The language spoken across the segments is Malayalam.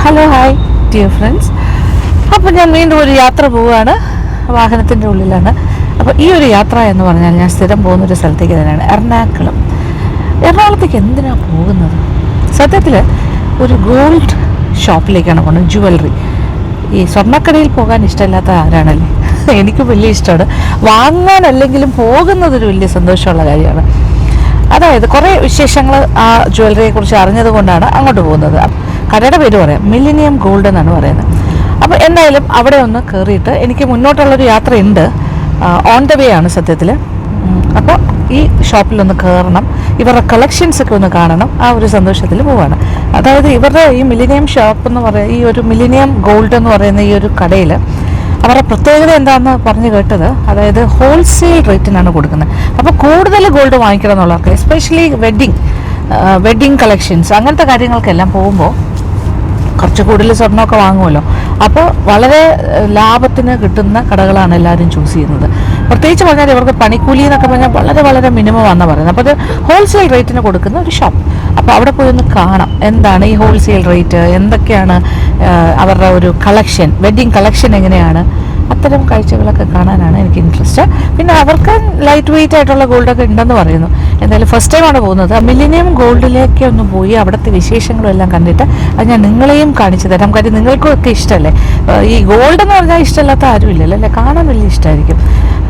Hello hi dear friends. അപ്പോൾ ഞാൻ വീണ്ടും ഒരു യാത്ര പോവുകയാണ്, വാഹനത്തിൻ്റെ ഉള്ളിലാണ്. അപ്പോൾ ഈ ഒരു യാത്ര എന്ന് പറഞ്ഞാൽ ഞാൻ സ്ഥിരം പോകുന്നൊരു സ്ഥലത്തേക്ക് തന്നെയാണ്, എറണാകുളം. എറണാകുളത്തേക്ക് എന്തിനാണ് പോകുന്നത്? സത്യത്തിൽ ഒരു ഗോൾഡ് ഷോപ്പിലേക്കാണ് പോകുന്നത്, ജുവലറി. ഈ സ്വർണ്ണക്കടയിൽ പോകാൻ ഇഷ്ടമില്ലാത്ത ആരാണല്ലേ? എനിക്ക് വലിയ ഇഷ്ടമാണ്. വാങ്ങാനല്ലെങ്കിലും പോകുന്നതൊരു വലിയ സന്തോഷമുള്ള കാര്യമാണ്. അതായത് കുറേ വിശേഷങ്ങൾ ആ ജ്വല്ലറിയെക്കുറിച്ച് അറിഞ്ഞത് കൊണ്ടാണ് അങ്ങോട്ട് പോകുന്നത്. കടയുടെ പേര് പറയാം, മില്ലേനിയം ഗോൾഡ് എന്നാണ് പറയുന്നത്. അപ്പോൾ എന്തായാലും അവിടെ ഒന്ന് കയറിയിട്ട് എനിക്ക് മുന്നോട്ടുള്ളൊരു യാത്രയുണ്ട്, ഓൺ ദ വേ ആണ് സത്യത്തിൽ. അപ്പോൾ ഈ ഷോപ്പിലൊന്ന് കയറണം, ഇവരുടെ കളക്ഷൻസൊക്കെ ഒന്ന് കാണണം, ആ ഒരു സന്തോഷത്തിൽ പോവാണ്. അതായത് ഇവരുടെ ഈ മില്ലേനിയം ഷോപ്പ് എന്ന് പറയുന്ന, ഈ ഒരു മില്ലേനിയം ഗോൾഡ് എന്ന് പറയുന്ന ഈ ഒരു കടയിൽ അവരുടെ പ്രത്യേകത എന്താണെന്ന് പറഞ്ഞു കേട്ടത്, അതായത് ഹോൾസെയിൽ റേറ്റിനാണ് കൊടുക്കുന്നത്. അപ്പോൾ കൂടുതൽ ഗോൾഡ് വാങ്ങിക്കണം എന്നുള്ളവർക്ക്, എസ്പെഷ്യലി വെഡ്ഡിങ് കളക്ഷൻസ് അങ്ങനത്തെ കാര്യങ്ങൾക്കെല്ലാം പോകുമ്പോൾ കുറച്ച് കൂടുതൽ സ്വർണ്ണമൊക്കെ വാങ്ങുമല്ലോ. അപ്പോൾ വളരെ ലാഭത്തിന് കിട്ടുന്ന കടകളാണ് എല്ലാവരും ചൂസ് ചെയ്യുന്നത്. പ്രത്യേകിച്ച് പറഞ്ഞാൽ ഇവർക്ക് പണിക്കൂലി എന്നൊക്കെ പറഞ്ഞാൽ വളരെ വളരെ മിനിമം ആണെന്ന് പറയുന്നത്. അപ്പോൾ അത് ഹോൾസെയിൽ റേറ്റിന് കൊടുക്കുന്ന ഒരു ഷോപ്പ്. അപ്പോൾ അവിടെ പോയി ഒന്ന് കാണാം എന്താണ് ഈ ഹോൾസെയിൽ റേറ്റ്, എന്തൊക്കെയാണ് അവരുടെ ഒരു കളക്ഷൻ, വെഡ്ഡിങ് കളക്ഷൻ എങ്ങനെയാണ്, അത്തരം കാഴ്ചകളൊക്കെ കാണാനാണ് എനിക്ക് ഇൻട്രസ്റ്റ്. പിന്നെ അവർക്ക് ലൈറ്റ് വെയിറ്റ് ആയിട്ടുള്ള ഗോൾഡൊക്കെ ഉണ്ടെന്ന് പറയുന്നു. എന്തായാലും ഫസ്റ്റ് ടൈമാണ് പോകുന്നത്. മില്ലേനിയം ഗോൾഡിലേക്ക് ഒന്ന് പോയി അവിടുത്തെ വിശേഷങ്ങളും എല്ലാം കണ്ടിട്ട് അത് ഞാൻ നിങ്ങളെയും കാണിച്ചു തരാം. കാര്യം നിങ്ങൾക്കും ഒക്കെ ഇഷ്ടമല്ലേ, ഈ ഗോൾഡ് എന്ന് പറഞ്ഞാൽ ഇഷ്ടമില്ലാത്ത ആരും ഇല്ലല്ലോ അല്ലേ, കാണാൻ വലിയ ഇഷ്ടമായിരിക്കും.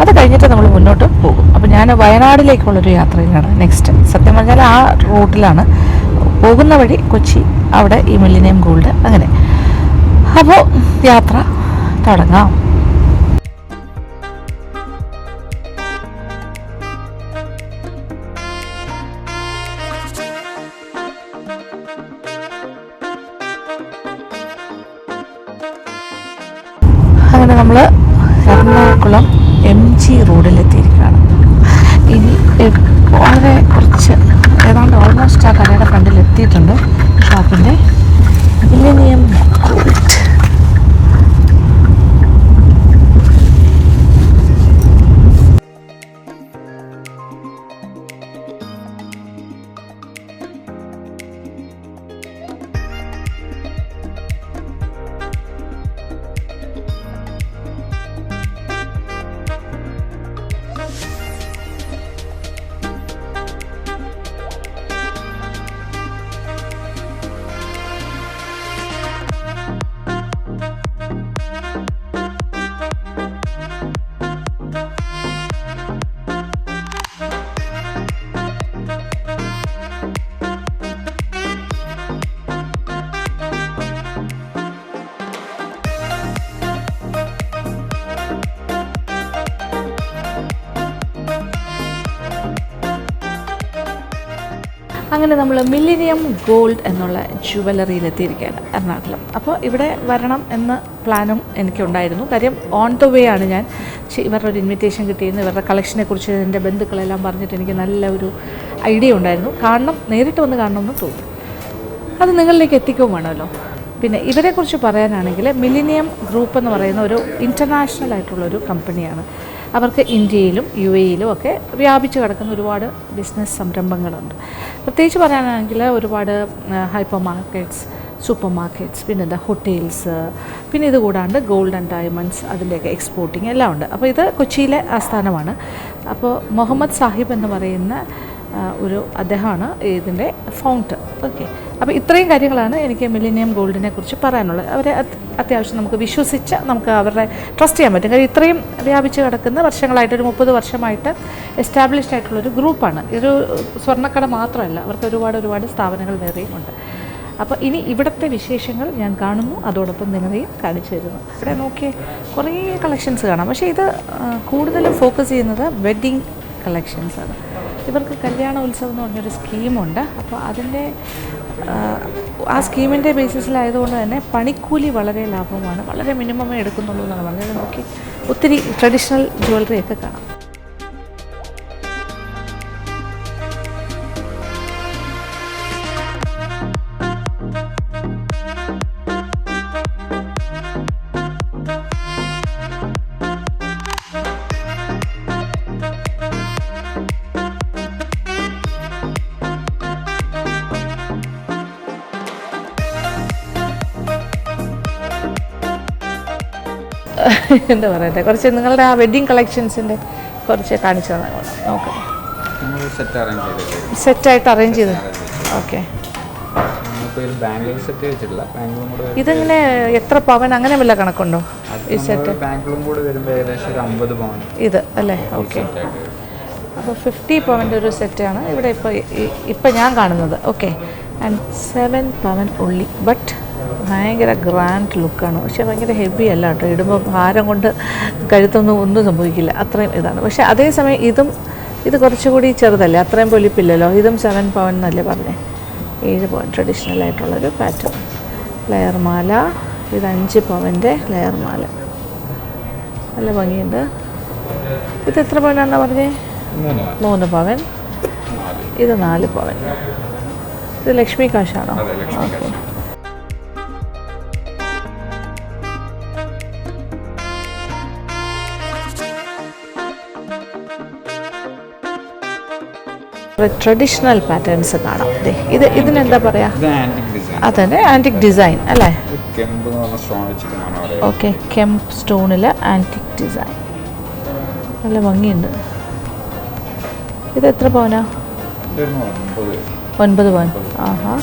അത് കഴിഞ്ഞിട്ട് നമ്മൾ മുന്നോട്ട് പോകും. അപ്പോൾ ഞാൻ വയനാട്ടിലേക്കുള്ളൊരു യാത്രയിലാണ് നെക്സ്റ്റ്. സത്യം പറഞ്ഞാൽ ആ റൂട്ടിലാണ് പോകുന്ന വഴി കൊച്ചി, അവിടെ ഈ മില്ലേനിയം ഗോൾഡ്, അങ്ങനെ. അപ്പോൾ യാത്ര തുടങ്ങാം. അങ്ങനെ നമ്മൾ എറണാകുളം MG റോഡിലെത്തിയിരിക്കുകയാണ്. ഇനി വളരെ കുറച്ച് ഏതാണ്ട് ഓൾമോസ്റ്റ് ആ കടയുടെ ഫ്രണ്ടിൽ എത്തിയിട്ടുണ്ട്, ഷോപ്പിൻ്റെ മില്ലേനിയം ഗോൾഡ്. അങ്ങനെ നമ്മൾ മില്ലേനിയം ഗോൾഡ് എന്നുള്ള ജുവലറിയിലെത്തിയിരിക്കുകയാണ്, എറണാകുളം. അപ്പോൾ ഇവിടെ വരണം എന്ന പ്ലാനും എനിക്കുണ്ടായിരുന്നു. കാര്യം ഓൺ ദ വേ ആണ് ഞാൻ ഇവരുടെ ഒരു ഇൻവിറ്റേഷൻ കിട്ടിയിരുന്നു. ഇവരുടെ കളക്ഷനെ കുറിച്ച് എൻ്റെ ബന്ധുക്കളെല്ലാം പറഞ്ഞിട്ട് എനിക്ക് നല്ല ഒരു ഐഡിയ ഉണ്ടായിരുന്നു. നേരിട്ട് വന്ന് കാണണമെന്ന് തോന്നി. അത് നിങ്ങളിലേക്ക് എത്തിക്കുകയും വേണമല്ലോ. പിന്നെ ഇവരെക്കുറിച്ച് പറയാനാണെങ്കിൽ, മില്ലേനിയം ഗ്രൂപ്പ് എന്ന് പറയുന്ന ഒരു ഇൻ്റർനാഷണൽ ആയിട്ടുള്ളൊരു കമ്പനിയാണ്. അവർക്ക് ഇന്ത്യയിലും UAE-യിലും ഒക്കെ വ്യാപിച്ച് കിടക്കുന്ന ഒരുപാട് ബിസിനസ് സംരംഭങ്ങളുണ്ട്. പ്രത്യേകിച്ച് പറയാനാണെങ്കിൽ ഒരുപാട് ഹൈപ്പർ മാർക്കറ്റ്സ്, സൂപ്പർ മാർക്കറ്റ്സ്, പിന്നെ ഹോട്ടൽസ്, പിന്നെ ഇത് കൂടാണ്ട് ഗോൾഡ് ആൻഡ് ഡയമണ്ട്സ്, അതിൻ്റെയൊക്കെ എക്സ്പോർട്ടിങ് എല്ലാം ഉണ്ട്. അപ്പോൾ ഇത് കൊച്ചിയിലെ ആസ്ഥാനമാണ്. അപ്പോൾ മുഹമ്മദ് സാഹിബ് എന്ന് പറയുന്ന അദ്ദേഹമാണ് ഇതിൻ്റെ ഫൗണ്ടർ. ഓക്കെ, അപ്പോൾ ഇത്രയും കാര്യങ്ങളാണ് എനിക്ക് മില്ലേനിയം ഗോൾഡിനെ കുറിച്ച് പറയാനുള്ളത്. അവരെ അത്യാവശ്യം നമുക്ക് വിശ്വസിച്ച് നമുക്ക് അവരുടെ ട്രസ്റ്റ് ചെയ്യാൻ പറ്റും. കാര്യം ഇത്രയും വ്യാപിച്ച് കിടക്കുന്ന വർഷങ്ങളായിട്ട്, ഒരു 30 വർഷമായിട്ട് എസ്റ്റാബ്ലിഷ്ഡ് ആയിട്ടുള്ളൊരു ഗ്രൂപ്പാണ്. ഒരു സ്വർണ്ണക്കട മാത്രമല്ല, അവർക്ക് ഒരുപാട് സ്ഥാപനങ്ങൾ വേറെയും ഉണ്ട്. അപ്പോൾ ഇനി ഇവിടുത്തെ വിശേഷങ്ങൾ ഞാൻ കാണുന്നു, അതോടൊപ്പം നിങ്ങളെയും കാണിച്ചു തരുന്നു. ഇവിടെ നോക്കിയേ, കുറേ കളക്ഷൻസ് കാണാം. പക്ഷേ ഇത് കൂടുതലും ഫോക്കസ് ചെയ്യുന്നത് വെഡ്ഡിങ് കളക്ഷൻസാണ്. ഇവർക്ക് കല്യാണ ഉത്സവം എന്ന് പറഞ്ഞൊരു സ്കീമുണ്ട്. അപ്പോൾ ആ സ്കീമിൻ്റെ ബേസിസിലായതുകൊണ്ട് തന്നെ പണിക്കൂലി വളരെ ലാഭമാണ്, വളരെ മിനിമമേ എടുക്കുന്നുള്ളൂ എന്നാണ് പറഞ്ഞത്. നോക്കി ഒത്തിരി ട്രഡീഷണൽ ജ്വല്ലറിയൊക്കെ കാണാം. എന്താ പറയട്ടെ, കുറച്ച് നിങ്ങളുടെ ആ വെഡ്ഡിങ് കളക്ഷൻസിൻ്റെ കുറച്ച് കാണിച്ചു തന്നാൽ നോക്കാം. സെറ്റായിട്ട് അറേഞ്ച് ചെയ്ത്. ഓക്കെ. ഇതിങ്ങനെ എത്ര പവൻ അങ്ങനെ വല്ല കണക്കുണ്ടോ ഈ സെറ്റ്? ഇത് അല്ലേ? ഓക്കെ. അപ്പോൾ 50 പവൻ്റെ ഒരു സെറ്റാണ് ഇവിടെ ഇപ്പോൾ ഞാൻ കാണുന്നത്. ഓക്കെ. ആൻഡ് 7 പവൻ ഉള്ളി. ബട്ട് ഭയങ്കര ഗ്രാൻഡ് ലുക്കാണ്. പക്ഷേ ഭയങ്കര ഹെവി അല്ല കേട്ടോ. ഇടുമ്പോൾ ഭാരം കൊണ്ട് ഒന്നും സംഭവിക്കില്ല, അത്രയും ഇതാണ്. പക്ഷേ അതേസമയം ഇത് കുറച്ചുകൂടി ചെറുതല്ലേ, അത്രയും പൊലിപ്പില്ലല്ലോ. ഇതും 7 പവൻ എന്നല്ലേ പറഞ്ഞേ. 7 പവൻ ട്രഡീഷണൽ ആയിട്ടുള്ളൊരു പാറ്റേൺ. ലെയർ മാല. ഇത് 5 പവൻ്റെ ലെയർ മാല. നല്ല ഭംഗിയുണ്ട്. ഇത് എത്ര പവനാണെന്നാ പറഞ്ഞേ? 3 പവൻ. ഇത് 4 പവൻ. ഇത് ലക്ഷ്മി കാശാണോ? ഓക്കെ. ട്രഡീഷണൽ പാറ്റേൺസ് കാണാം. ഇതിനെന്താ പറയാ? അതന്നെ ആൻറ്റിക് ഡിസൈൻ അല്ലേ? ഓക്കെ. കെംപ് സ്റ്റോണിൽ ആൻറ്റിക് ഡിസൈൻ. നല്ല ഭംഗിയുണ്ട്. ഇത് എത്ര പവനാ? 9 പവൻ. ആഹാ.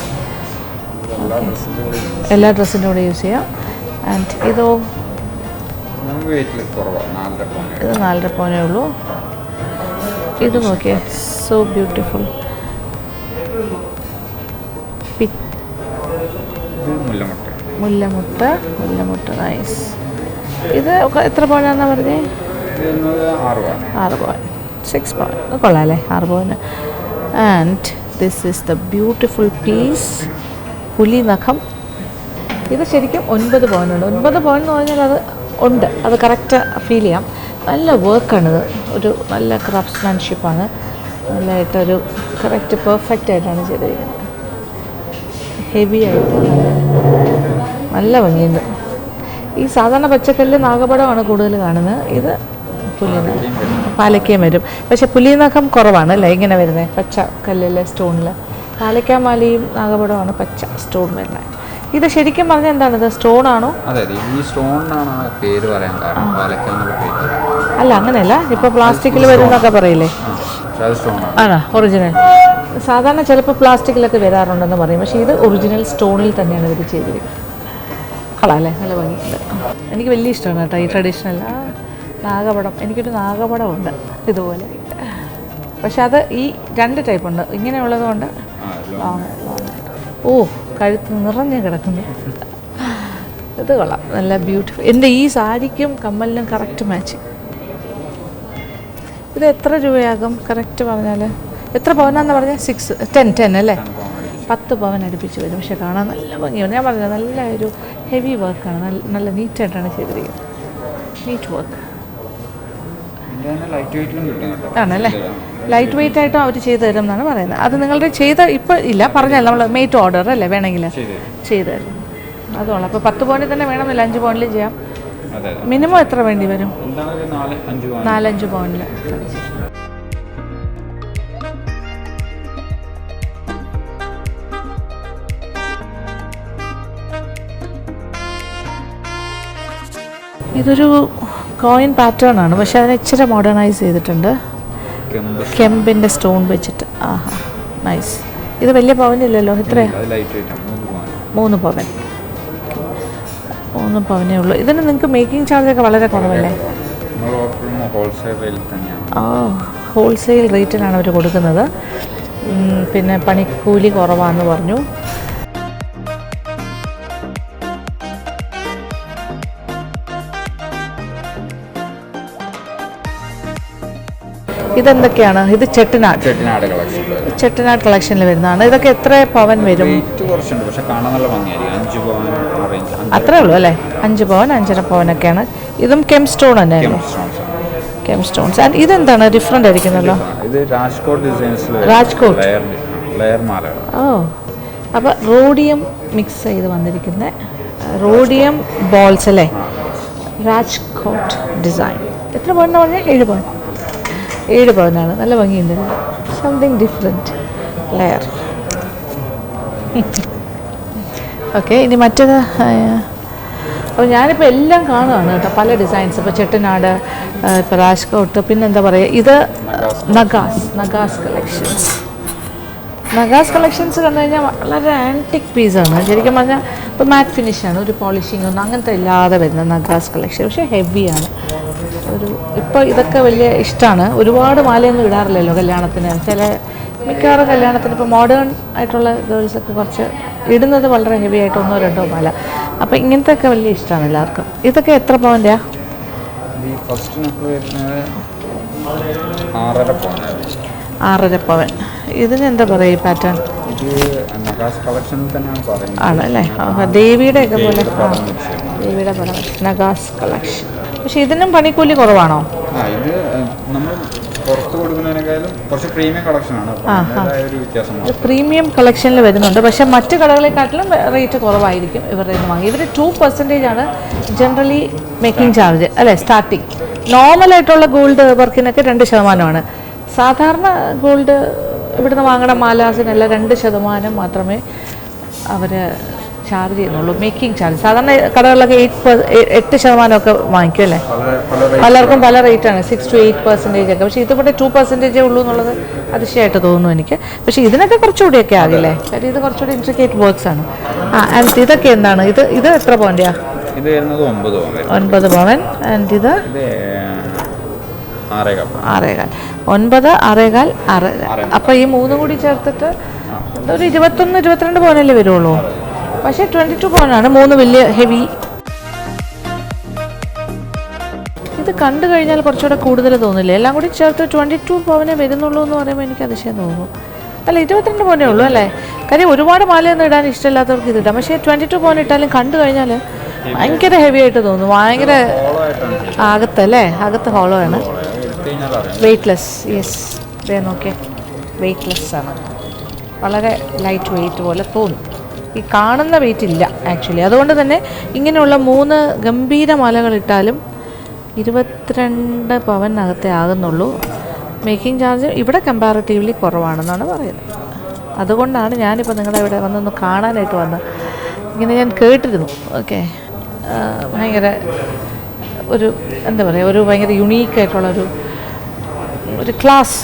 എല്ലാ ഡ്രസ്സിൻ്റെ കൂടെ യൂസ് ചെയ്യാം. ആൻഡ് ഇതോ? ഇത് 4.5 പവനേ ഉള്ളൂ. ഇത് നോക്കിയേ, സോ ബ്യൂട്ടിഫുൾ. മുല്ലമുട്ട നൈസ്. ഇത് എത്ര പവനാണെന്നാ പറഞ്ഞേ? 6 പവൻ. 6 പവൻ. കൊള്ളാം അല്ലേ? 6 പവന്. And this is the beautiful piece. പുലി നഖം. ഇത് ശരിക്കും 9 പവനുണ്ട്. 9 പവൻ എന്ന് പറഞ്ഞാൽ അത് ഉണ്ട്, അത് കറക്റ്റ് ഫീൽ ചെയ്യാം. നല്ല വർക്കാണിത്. ഒരു നല്ല ക്രാഫ്റ്റ്സ്മാൻഷിപ്പാണ്. നല്ലതായിട്ടൊരു കറക്റ്റ് പെർഫെക്റ്റ് ആയിട്ടാണ് ചെയ്തിരിക്കുന്നത്. ഹെവി ആയിട്ട് നല്ല ഭംഗിയുണ്ട്. ഈ സാധാരണ പച്ചക്കല്ല് നാഗപടമാണ് കൂടുതൽ കാണുന്നത്. ഇത് പുലിനഖം. പാലക്കയും വരും, പക്ഷെ പുലിനഖം കുറവാണ് അല്ലേ ഇങ്ങനെ വരുന്നത് പച്ച കല്ലിലെ സ്റ്റോണിൽ. പാലക്കാമാലയും നാഗപടമാണ് പച്ച സ്റ്റോൺ വരുന്നത്. ഇത് ശരിക്കും പറഞ്ഞാൽ എന്താണിത്? സ്റ്റോണാണോ? അല്ല, അങ്ങനെയല്ല. ഇപ്പോൾ പ്ലാസ്റ്റിക്കിൽ വരുന്നൊക്കെ പറയില്ലേ? ആണോ? ഒറിജിനൽ. സാധാരണ ചിലപ്പോൾ പ്ലാസ്റ്റിക്കിലൊക്കെ വരാറുണ്ടെന്ന് പറയും, പക്ഷേ ഇത് ഒറിജിനൽ സ്റ്റോണിൽ തന്നെയാണ് ഇവർ ചെയ്തിരിക്കുന്നത്. കളല്ലേ? നല്ല ഭംഗിയുണ്ട്. എനിക്ക് വലിയ ഇഷ്ടമാണ് കേട്ടോ ഈ ട്രഡീഷണൽ നാഗപടം. എനിക്കൊരു നാഗപടമുണ്ട് ഇതുപോലെ, പക്ഷെ അത് ഈ 2 ടൈപ്പ് ഉണ്ട്. ഇങ്ങനെയുള്ളത് കൊണ്ട് ഓ കഴുത്ത് നിറഞ്ഞ് കിടക്കുന്നു. ഇത് കൊള്ളാം, നല്ല ബ്യൂട്ടിഫുൾ. എൻ്റെ ഈ സാരിക്കും കമ്മലിനും കറക്റ്റ് മാച്ചിങ്. ഇത് എത്ര രൂപയാകും കറക്റ്റ് പറഞ്ഞാൽ? എത്ര പവനാന്ന് പറഞ്ഞാൽ? 10 അല്ലേ? 10 പവൻ അടുപ്പിച്ച് വരും. പക്ഷെ കാണാൻ നല്ല ഭംഗിയാണ്. ഞാൻ പറഞ്ഞത് നല്ല ഒരു ഹെവി വർക്കാണ്. നല്ല നീറ്റായിട്ടാണ് ചെയ്തിരിക്കുന്നത്. നീറ്റ് വർക്ക് ആണല്ലേ? ലൈറ്റ് വെയിറ്റ് ആയിട്ടും അവർ ചെയ്തു തരും എന്നാണ് പറയുന്നത്. അത് നിങ്ങളുടെ ഇപ്പോൾ ഇല്ല പറഞ്ഞാൽ നമ്മൾ മെയ്റ്റ് ഓർഡർ അല്ലേ വേണമെങ്കിൽ ചെയ്തു തരും. അതുകൊണ്ട് അപ്പോൾ 10 പവനിൽ തന്നെ വേണമെന്നില്ല, 5 പവനിലും ചെയ്യാം. മിനിമം എത്ര വേണ്ടി വരും? 4-5 പവനിൽ. ഇതൊരു കോയിൻ പാറ്റേൺ ആണ്, പക്ഷെ അതിനെ ഇച്ചിരി മോഡേണൈസ് ചെയ്തിട്ടുണ്ട്. കെമ്പിൻ്റെ സ്റ്റോൺ വെച്ചിട്ട്. ആഹാ, നൈസ്. ഇത് വലിയ പവനില്ലല്ലോ. എത്രയാണ്? 3 പവൻ. 3 പവനേ ഉള്ളൂ. ഇതിന് നിങ്ങൾക്ക് മേക്കിംഗ് ചാർജൊക്കെ വളരെ കുറവല്ലേ? ഹോൾസെയിൽ റേറ്റിനാണ് അവർ കൊടുക്കുന്നത്. പിന്നെ പണിക്കൂലി കുറവാണെന്ന് പറഞ്ഞു. ഇതെന്തൊക്കെയാണ്? ഇത് ചെട്ടിനാട് കളക്ഷനിൽ വരുന്നതാണ്. ഇതൊക്കെ എത്ര പവൻ വരും? അത്രേ ഉള്ളൂ അല്ലേ? 5 പവൻ 5.5 പവനൊക്കെയാണ്. ഇതും കെം സ്റ്റോൺ തന്നെ അല്ലേ? Came stones. ആൻഡ് ഇതെന്താണ് ഡിഫറെൻ്റ് ആയിരിക്കുന്നല്ലോ? രാജ്കോട്ട്. ഓ, അപ്പോൾ റോഡിയം മിക്സ് ചെയ്ത് വന്നിരിക്കുന്ന റോഡിയം ബോൾസ് അല്ലേ? രാജ്കോട്ട് ഡിസൈൻ. എത്ര പവനാണ് പറഞ്ഞാൽ? 7 പവൻ. 7 പവനാണ്. നല്ല ഭംഗിയുണ്ട്. Something different layer. ഓക്കെ, ഇനി മറ്റേത് അപ്പോൾ ഞാനിപ്പോൾ എല്ലാം കാണുകയാണ് കേട്ടോ, പല ഡിസൈൻസ്. ഇപ്പോൾ ചെട്ടിനാട്, ഇപ്പോൾ രാജ്കോട്ട്, പിന്നെന്താ പറയുക, ഇത് നഗാസ് കളക്ഷൻസ്. നഗാസ് കളക്ഷൻസ് കണ്ടു കഴിഞ്ഞാൽ വളരെ ആൻറ്റിക് പീസാണ്. ശരിക്കും പറഞ്ഞാൽ ഇപ്പോൾ മാറ്റ് ഫിനിഷാണ്, ഒരു പോളിഷിംഗ് ഒന്നും അങ്ങനത്തെ ഇല്ലാതെ വരുന്ന നഗാസ് കളക്ഷൻ. പക്ഷേ ഹെവിയാണ്. ഇപ്പോൾ ഇതൊക്കെ വലിയ ഇഷ്ടമാണ്. ഒരുപാട് മാലയൊന്നും ഇടാറില്ലല്ലോ കല്യാണത്തിന്. മിക്കവാറും കല്യാണത്തിന് ഇപ്പോൾ മോഡേൺ ആയിട്ടുള്ള ഗേൾസൊക്കെ കുറച്ച് ഇടുന്നത് വളരെ ഹെവി ആയിട്ട് 1 or 2 മാല. അപ്പോൾ ഇങ്ങനത്തെ ഒക്കെ വലിയ ഇഷ്ടമാണ് എല്ലാവർക്കും. ഇതൊക്കെ എത്ര പവൻ്റെയാ? ആറര പവൻ. ഇതിന് എന്താ പറയുക ഈ പാറ്റേൺ? ആണല്ലേ. ദേവിയുടെ ഒക്കെ പോലെ, ദേവിയുടെ പടം നഗാസ് കളക്ഷൻ. പക്ഷെ ഇതിനും പണിക്കൂലി കുറവാണോ? ഇത് നമ്മൾ പുറത്ത് കൊടുക്കുന്നതിനേക്കാളും കുറച്ച് പ്രീമിയം കളക്ഷനാണ്. പ്രീമിയം കളക്ഷനിൽ വരുന്നുണ്ട്. പക്ഷേ മറ്റ് കടകളെക്കാട്ടിലും റേറ്റ് കുറവായിരിക്കും ഇവരുടെ നിന്ന് വാങ്ങി. ഇവർ 2% ആണ് ജനറലി മേക്കിംഗ് ചാർജ് അല്ലേ, സ്റ്റാർട്ടിങ്. നോർമലായിട്ടുള്ള ഗോൾഡ് വർക്കിനൊക്കെ 2% സാധാരണ ഗോൾഡ് ഇവിടുന്ന് വാങ്ങണ മാലാസിനല്ല 2% മാത്രമേ അവർ ചാർജ് ചെയ്യുന്നുള്ളൂ, മേക്കിംഗ് ചാർജ്. സാധാരണ കടകളിലൊക്കെ 8% ഒക്കെ വാങ്ങിക്കും അല്ലേ. പലർക്കും പല റേറ്റാണ്, 6 to 8% ഒക്കെ. പക്ഷേ ഇതിവിടെ 2% ഉള്ളൂ എന്നുള്ളത് അതിശയമായിട്ട് തോന്നുന്നു എനിക്ക്. പക്ഷേ ഇതിനൊക്കെ കുറച്ചുകൂടിയൊക്കെ ആകില്ലേ, കാര്യം ഇത് കുറച്ചുകൂടി ഇൻട്രിക്കേറ്റ് വർക്ക്സ് ആണ്. ആൻഡ് ഇതൊക്കെ എന്താണ്? ഇത് എത്ര പവൻ്റെയാ? ഇത് വരുന്നത് 9 പവൻ. ആൻഡ് ഇത് 6.25. 9, 6.25, 6. അപ്പോൾ ഈ 3 കൂടി ചേർത്തിട്ട് ഒരു 21-22 പവനല്ലേ വരുള്ളൂ. പക്ഷേ 22 പവനാണ് 3 വലിയ ഹെവി. ഇത് കണ്ടു കഴിഞ്ഞാൽ കുറച്ചുകൂടെ കൂടുതൽ തോന്നില്ലേ? എല്ലാം കൂടി ചേർത്ത് 22 പവനെ വരുന്നുള്ളൂ എന്ന് പറയുമ്പോൾ എനിക്ക് അതിശയം തോന്നുന്നു. അല്ല, 22 പവനേ ഉള്ളൂ അല്ലേ. കാര്യം ഒരുപാട് മാലയൊന്നും ഇടാൻ ഇഷ്ടമില്ലാത്തവർക്ക് ഇതിടാം. പക്ഷേ 22 പവൻ ഇട്ടാലും കണ്ടു കഴിഞ്ഞാൽ ഭയങ്കര ഹെവി ആയിട്ട് തോന്നുന്നു. ഭയങ്കര അകത്തല്ലേ, അകത്ത് ഹോളോ ആണ്. വെയ്റ്റ്ലെസ്. യെസ്, ഇതേ നോക്കിയേ, വെയ്റ്റ്ലെസ് ആണ്. വളരെ ലൈറ്റ് വെയ്റ്റ് പോലെ തോന്നും. ഈ കാണുന്ന വെയിറ്റ് ഇല്ല ആക്ച്വലി. അതുകൊണ്ട് തന്നെ ഇങ്ങനെയുള്ള 3 ഗംഭീര മാലകൾ ഇട്ടാലും 22 പവനകത്തേ ആകുന്നുള്ളൂ. മേക്കിംഗ് ചാർജ് ഇവിടെ കമ്പാരിറ്റീവ്ലി കുറവാണെന്നാണ് പറയുന്നത്. അതുകൊണ്ടാണ് ഞാനിപ്പോൾ നിങ്ങളുടെ ഇവിടെ വന്നൊന്ന് കാണാനായിട്ട് വന്നത്. ഇങ്ങനെ ഞാൻ കേട്ടിരുന്നു. ഓക്കെ, ഭയങ്കര ഒരു എന്താ പറയുക, ഒരു ഭയങ്കര യുണീക്കായിട്ടുള്ളൊരു ക്ലാസ്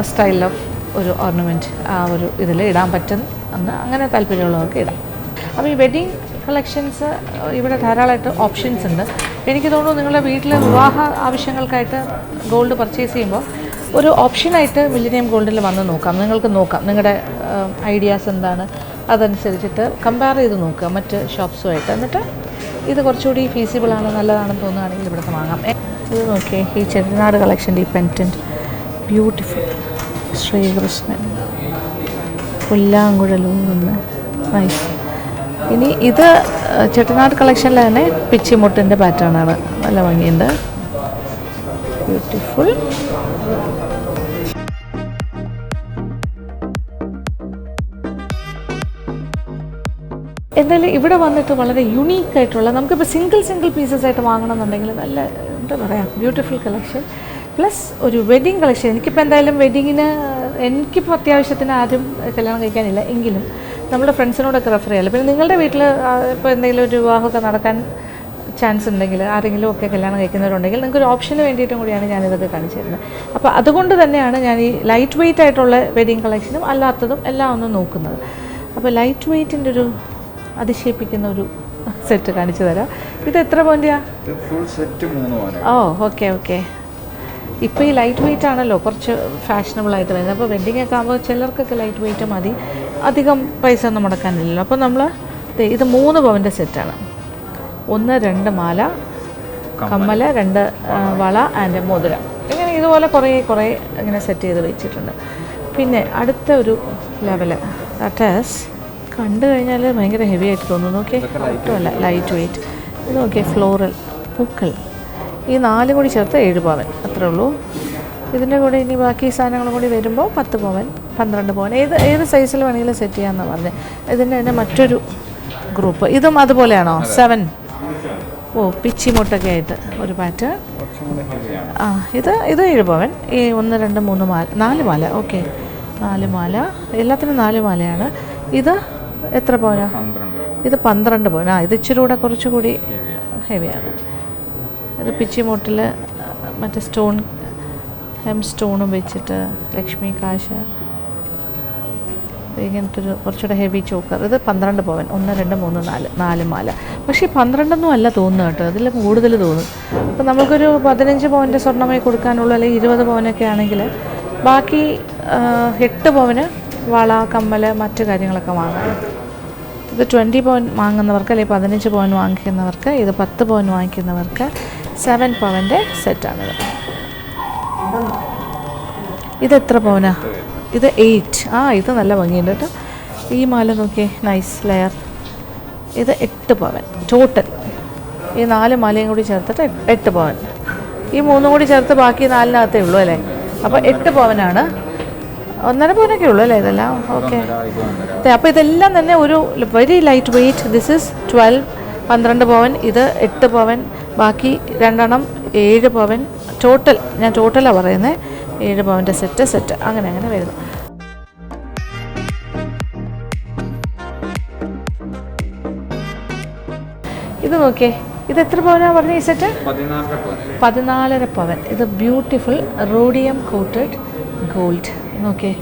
സ്റ്റൈൽ ഓഫ് ഒരു ഓർണമെൻറ്റ് ആ ഒരു ഇതിൽ ഇടാൻ പറ്റുന്ന അങ്ങനെ താല്പര്യമുള്ളവർക്ക് ഇടാം. അപ്പോൾ ഈ വെഡ്ഡിങ് കളക്ഷൻസ് ഇവിടെ ധാരാളമായിട്ട് ഓപ്ഷൻസ് ഉണ്ട്. എനിക്ക് തോന്നുന്നു നിങ്ങളുടെ വീട്ടിൽ വിവാഹ ആവശ്യങ്ങൾക്കായിട്ട് ഗോൾഡ് പർച്ചേസ് ചെയ്യുമ്പോൾ ഒരു ഓപ്ഷനായിട്ട് മില്ലേനിയം ഗോൾഡിൽ വന്ന് നോക്കാം. നിങ്ങൾക്ക് നോക്കാം നിങ്ങളുടെ ഐഡിയാസ് എന്താണ്, അതനുസരിച്ചിട്ട് കമ്പയർ ചെയ്ത് നോക്കുക മറ്റ് ഷോപ്സുമായിട്ട്. എന്നിട്ട് ഇത് കുറച്ചുകൂടി ഫീസിബിളാണ്, നല്ലതാണെന്ന് തോന്നുകയാണെങ്കിൽ ഇവിടുത്തെ വാങ്ങാം. ഇത് നോക്കിയേ, ഈ ചെട്ടിനാട് കളക്ഷൻ്റെ ഈ പെൻറ്റൻറ്റ് ബ്യൂട്ടിഫുൾ. ശ്രീകൃഷ്ണൻ പുല്ലാങ്കുഴലൂന്ന് നൈസ്. ഇനി ഇത് ചെട്ടിനാട് കളക്ഷനിൽ തന്നെ പിച്ചിമുട്ടിൻ്റെ പാറ്റേണാണ്, നല്ല ഭംഗിയുണ്ട്, ബ്യൂട്ടിഫുൾ. എന്തായാലും ഇവിടെ വന്നിട്ട് വളരെ യുണീക്കായിട്ടുള്ള, നമുക്കിപ്പോൾ സിംഗിൾ പീസസ് ആയിട്ട് വാങ്ങണമെന്നുണ്ടെങ്കിൽ നല്ല എന്താ പറയുക ബ്യൂട്ടിഫുൾ കളക്ഷൻ പ്ലസ് ഒരു വെഡ്ഡിങ് കളക്ഷൻ. എനിക്കിപ്പോൾ എന്തായാലും വെഡ്ഡിങ്ങിന് എനിക്കിപ്പോൾ അത്യാവശ്യത്തിന് ആരും കല്യാണം കഴിക്കാനില്ല, എങ്കിലും നമ്മുടെ ഫ്രണ്ട്സിനോടൊക്കെ റെഫർ ചെയ്യാമല്ലോ. പിന്നെ നിങ്ങളുടെ വീട്ടിൽ ഇപ്പോൾ എന്തെങ്കിലും ഒരു വിവാഹമൊക്കെ നടക്കാൻ ചാൻസ് ഉണ്ടെങ്കിൽ, ആരെങ്കിലും ഒക്കെ കല്യാണം കഴിക്കുന്നവരുണ്ടെങ്കിൽ നിങ്ങൾക്ക് ഒരു ഓപ്ഷന് വേണ്ടിയിട്ടും കൂടിയാണ് ഞാനിതൊക്കെ കാണിച്ചു തരുന്നത്. അപ്പോൾ അതുകൊണ്ട് തന്നെയാണ് ഞാൻ ഈ ലൈറ്റ് വെയ്റ്റ് ആയിട്ടുള്ള വെഡ്ഡിങ് കളക്ഷനും അല്ലാത്തതും എല്ലാം ഒന്ന് നോക്കുന്നത്. അപ്പോൾ ലൈറ്റ് വെയ്റ്റിൻ്റെ ഒരു അതിശയിപ്പിക്കുന്ന ഒരു സെറ്റ് കാണിച്ചു തരാം. ഇത് എത്ര പോയിൻ്റെയാണ്? Full set 3. Oh okay. ഇപ്പോൾ ഈ ലൈറ്റ് വെയ്റ്റ് ആണല്ലോ കുറച്ച് ഫാഷനബിളായിട്ട് വരുന്നത്. അപ്പോൾ വെഡ്ഡിങ് ഒക്കെ ആകുമ്പോൾ ചിലർക്കൊക്കെ ലൈറ്റ് വെയ്റ്റ് മതി, അധികം പൈസ ഒന്നും മുടക്കാനില്ലല്ലോ. അപ്പോൾ നമ്മൾ ഇത് 3 പവൻ്റെ സെറ്റാണ്. 1, 2 മാല, കമ്മല, 2 വള ആൻഡ് മോതിരം. ഇങ്ങനെ ഇതുപോലെ കുറേ ഇങ്ങനെ സെറ്റ് ചെയ്ത് വെച്ചിട്ടുണ്ട്. പിന്നെ അടുത്ത ഒരു ലെവല് ദാറ്റ് കണ്ടു കഴിഞ്ഞാൽ ഭയങ്കര ഹെവി ആയിട്ട് തോന്നുന്നു. നോക്കിയേ, ഒട്ടുമല്ല, ലൈറ്റ് വെയ്റ്റ്. ഇത് നോക്കിയേ, ഫ്ലോറൽ പൂക്കൾ. ഈ 4 കൂടി ചേർത്ത് 7 പവൻ അത്രേ ഉള്ളൂ. ഇതിൻ്റെ കൂടെ ഇനി ബാക്കി സാധനങ്ങളും കൂടി വരുമ്പോൾ 10 പവൻ 12 പവൻ ഏത് സൈസിൽ വേണമെങ്കിലും സെറ്റ് ചെയ്യാമെന്നാണ് പറഞ്ഞത്. ഇതിൻ്റെ തന്നെ മറ്റൊരു ഗ്രൂപ്പ്, ഇതും അതുപോലെയാണോ? 7. ഓ, പിച്ചി മുട്ടൊക്കെ ആയിട്ട് ഒരു പാറ്റേൺ. ഇത് 7 പവൻ. ഈ 1, 2, 3 മാല, 4 മാല. ഓക്കെ, 4 മാല, എല്ലാത്തിനും 4 മാലയാണ്. ഇത് എത്ര പവനാ? ഇത് 12 പവൻ. ഇത് ഇച്ചിരി കൂടെ കുറച്ചുകൂടി ഹെവിയാണ്. ഇത് പിച്ചിമൂട്ടിൽ മറ്റേ സ്റ്റോൺ ഹെം സ്റ്റോണും വെച്ചിട്ട് ലക്ഷ്മി കാശ് ഇങ്ങനത്തെ ഒരു കുറച്ചുകൂടെ ഹെവി ചോക്കർ. ഇത് 12 പവൻ, 1 2 3 4 മാല. പക്ഷേ 12 അല്ല തോന്നുന്നു കേട്ടോ, അതിൽ കൂടുതൽ തോന്നും. അപ്പം നമുക്കൊരു 15 പവൻ്റെ സ്വർണ്ണമായി കൊടുക്കാനുള്ളൂ, അല്ലെങ്കിൽ 20 പവനൊക്കെ ആണെങ്കിൽ ബാക്കി 8 പവന് വള, കമ്മൽ, മറ്റു കാര്യങ്ങളൊക്കെ വാങ്ങാം. ഇത് 20 പവൻ വാങ്ങുന്നവർക്ക്, അല്ലെങ്കിൽ 15 പവൻ വാങ്ങിക്കുന്നവർക്ക്, ഇത് 10 പവൻ വാങ്ങിക്കുന്നവർക്ക് 7 പവൻ്റെ സെറ്റാണിത്. ഇത് എത്ര പവനാ? ഇത് 8. ഇത് നല്ല ഭംഗിയുണ്ട് കേട്ടോ. ഈ മാല നോക്കിയേ, നൈസ് ലെയർ. ഇത് 8 പവൻ ടോട്ടൽ. ഈ 4 മാലയും കൂടി ചേർത്തിട്ട് 8 പവൻ. ഈ 3 കൂടി ചേർത്ത് ബാക്കി 4-നകത്തേ ഉള്ളൂ അല്ലേ. അപ്പോൾ 8 പവനാണ്. 1.5 പവനൊക്കെ ഉള്ളൂ അല്ലേ ഇതെല്ലാം. ഓക്കെ. അപ്പോൾ ഇതെല്ലാം തന്നെ ഒരു very light weight. This is 12 പവൻ. ഇത് 8 പവൻ. ബാക്കി 2 7 പവൻ. ടോട്ടൽ, ഞാൻ ടോട്ടലാണ് പറയുന്നത്, 7 പവൻ്റെ സെറ്റ് അങ്ങനെ വരുന്നു. ഇത് നോക്കിയേ, ഇത് എത്ര പവനാണ് പറഞ്ഞ ഈ സെറ്റ്? 14.5 പവൻ. ഇത് ബ്യൂട്ടിഫുൾ റോഡിയം കോട്ടഡ് ഗോൾഡ്. നോക്കിയേ,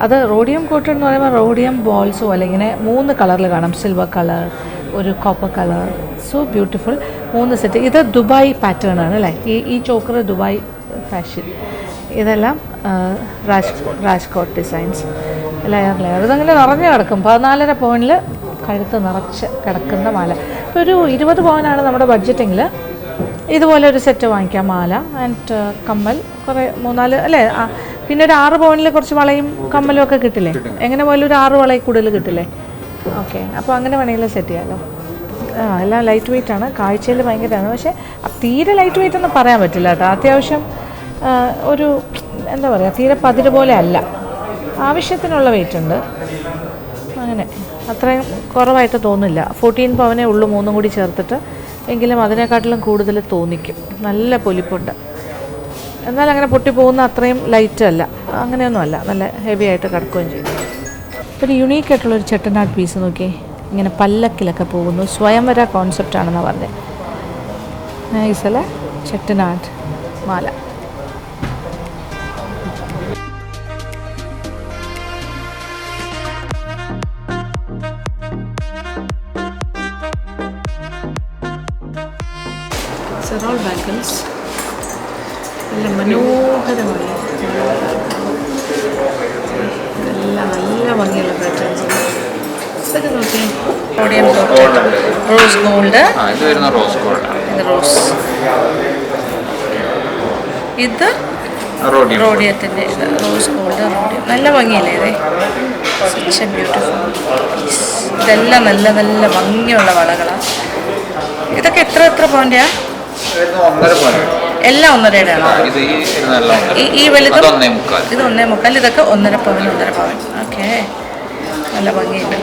അത് റോഡിയം കോട്ടഡ് എന്ന് പറയുമ്പോൾ റോഡിയം ബോൾസ് പോലെ ഇങ്ങനെ 3 കളറിൽ കാണാം. സിൽവർ കളർ, ഒരു copper colour. So beautiful. 3 set. ഇത് ദുബായ് പാറ്റേൺ ആണ് അല്ലേ. ഈ ചോക്കർ ദുബായ് ഫാഷൻ. ഇതെല്ലാം രാജ്കോട്ട് ഡിസൈൻസ്. ലെയർ ഇതങ്ങനെ നിറഞ്ഞ് കിടക്കും. 14.5 പവനിൽ കഴുത്ത് നിറച്ച് കിടക്കുന്ന മാല. ഇപ്പോൾ ഒരു 20 പവനാണ് നമ്മുടെ ബഡ്ജറ്റെങ്കിൽ ഇതുപോലെ ഒരു സെറ്റ് വാങ്ങിക്കാം. മാല ആൻഡ് കമ്മൽ കുറേ 3-4 അല്ലേ. പിന്നെ ഒരു 6 പവനിൽ കുറച്ച് വളയും കമ്മലും ഒക്കെ കിട്ടില്ലേ. എങ്ങനെ പോലും ഒരു 6 വളയിൽ കൂടുതൽ കിട്ടില്ലേ. ഓക്കെ, അപ്പോൾ അങ്ങനെ വേണമെങ്കിൽ സെറ്റ് ചെയ്യാമല്ലോ. എല്ലാം ലൈറ്റ് വെയ്റ്റ് ആണ്. കാഴ്ചയിൽ ഭയങ്കരമാണ്, പക്ഷേ തീരെ ലൈറ്റ് വെയ്റ്റ് ഒന്നും പറയാൻ പറ്റില്ല കേട്ടോ. അത്യാവശ്യം ഒരു എന്താ പറയുക, തീരെ പതിര് പോലെ അല്ല, ആവശ്യത്തിനുള്ള വെയിറ്റ് ഉണ്ട്. അങ്ങനെ അത്രയും കുറവായിട്ട് തോന്നില്ല. 14 പവനേ ഉള്ളൂ 3 കൂടി ചേർത്തിട്ട്. എങ്കിലും അതിനെക്കാട്ടിലും കൂടുതൽ തോന്നിക്കും. നല്ല പൊലിപ്പുണ്ട്. എന്നാൽ അങ്ങനെ പൊട്ടിപ്പോകുന്ന അത്രയും ലൈറ്റ് അല്ല, അങ്ങനെയൊന്നും അല്ല. നല്ല ഹെവി ആയിട്ട് കിടക്കുകയും ചെയ്യും. ഒരു യുണീക്കായിട്ടുള്ളൊരു ചെട്ടനാട് പീസ് നോക്കിയേ, ഇങ്ങനെ പല്ലക്കിലൊക്കെ പോകുന്നു. സ്വയംവര കോൺസെപ്റ്റാണെന്നാണ് പറഞ്ഞത്. നൈസല്ലേ. ചെട്ടനാട് മാല. സെറോൾ ബാങ്കിൾസ് നല്ല മനോഹരമാണ്. എല്ലാം നല്ല ഭംഗിയുള്ള പാറ്റേൺസ്. ഇതൊക്കെ നോക്കി, റോസ് ഗോൾഡ്. ഇത് റോസ്. ഇത് റോഡിയത്തിൻ്റെ റോസ് ഗോൾഡ്. റോഡിയം നല്ല ഭംഗിയല്ലേ ഇത്. Such a beautiful piece. ഇതെല്ലാം നല്ല നല്ല ഭംഗിയുള്ള വളകളാണ്. ഇതൊക്കെ എത്ര പവൻ്റെയാണ്? എല്ലാം 1.5 ആണോ? ഈ വലുത് ഇത് 1.25. ഇതൊക്കെ 1.5 പവൻ. ഓക്കെ, നല്ല ഭംഗിയുണ്ട്.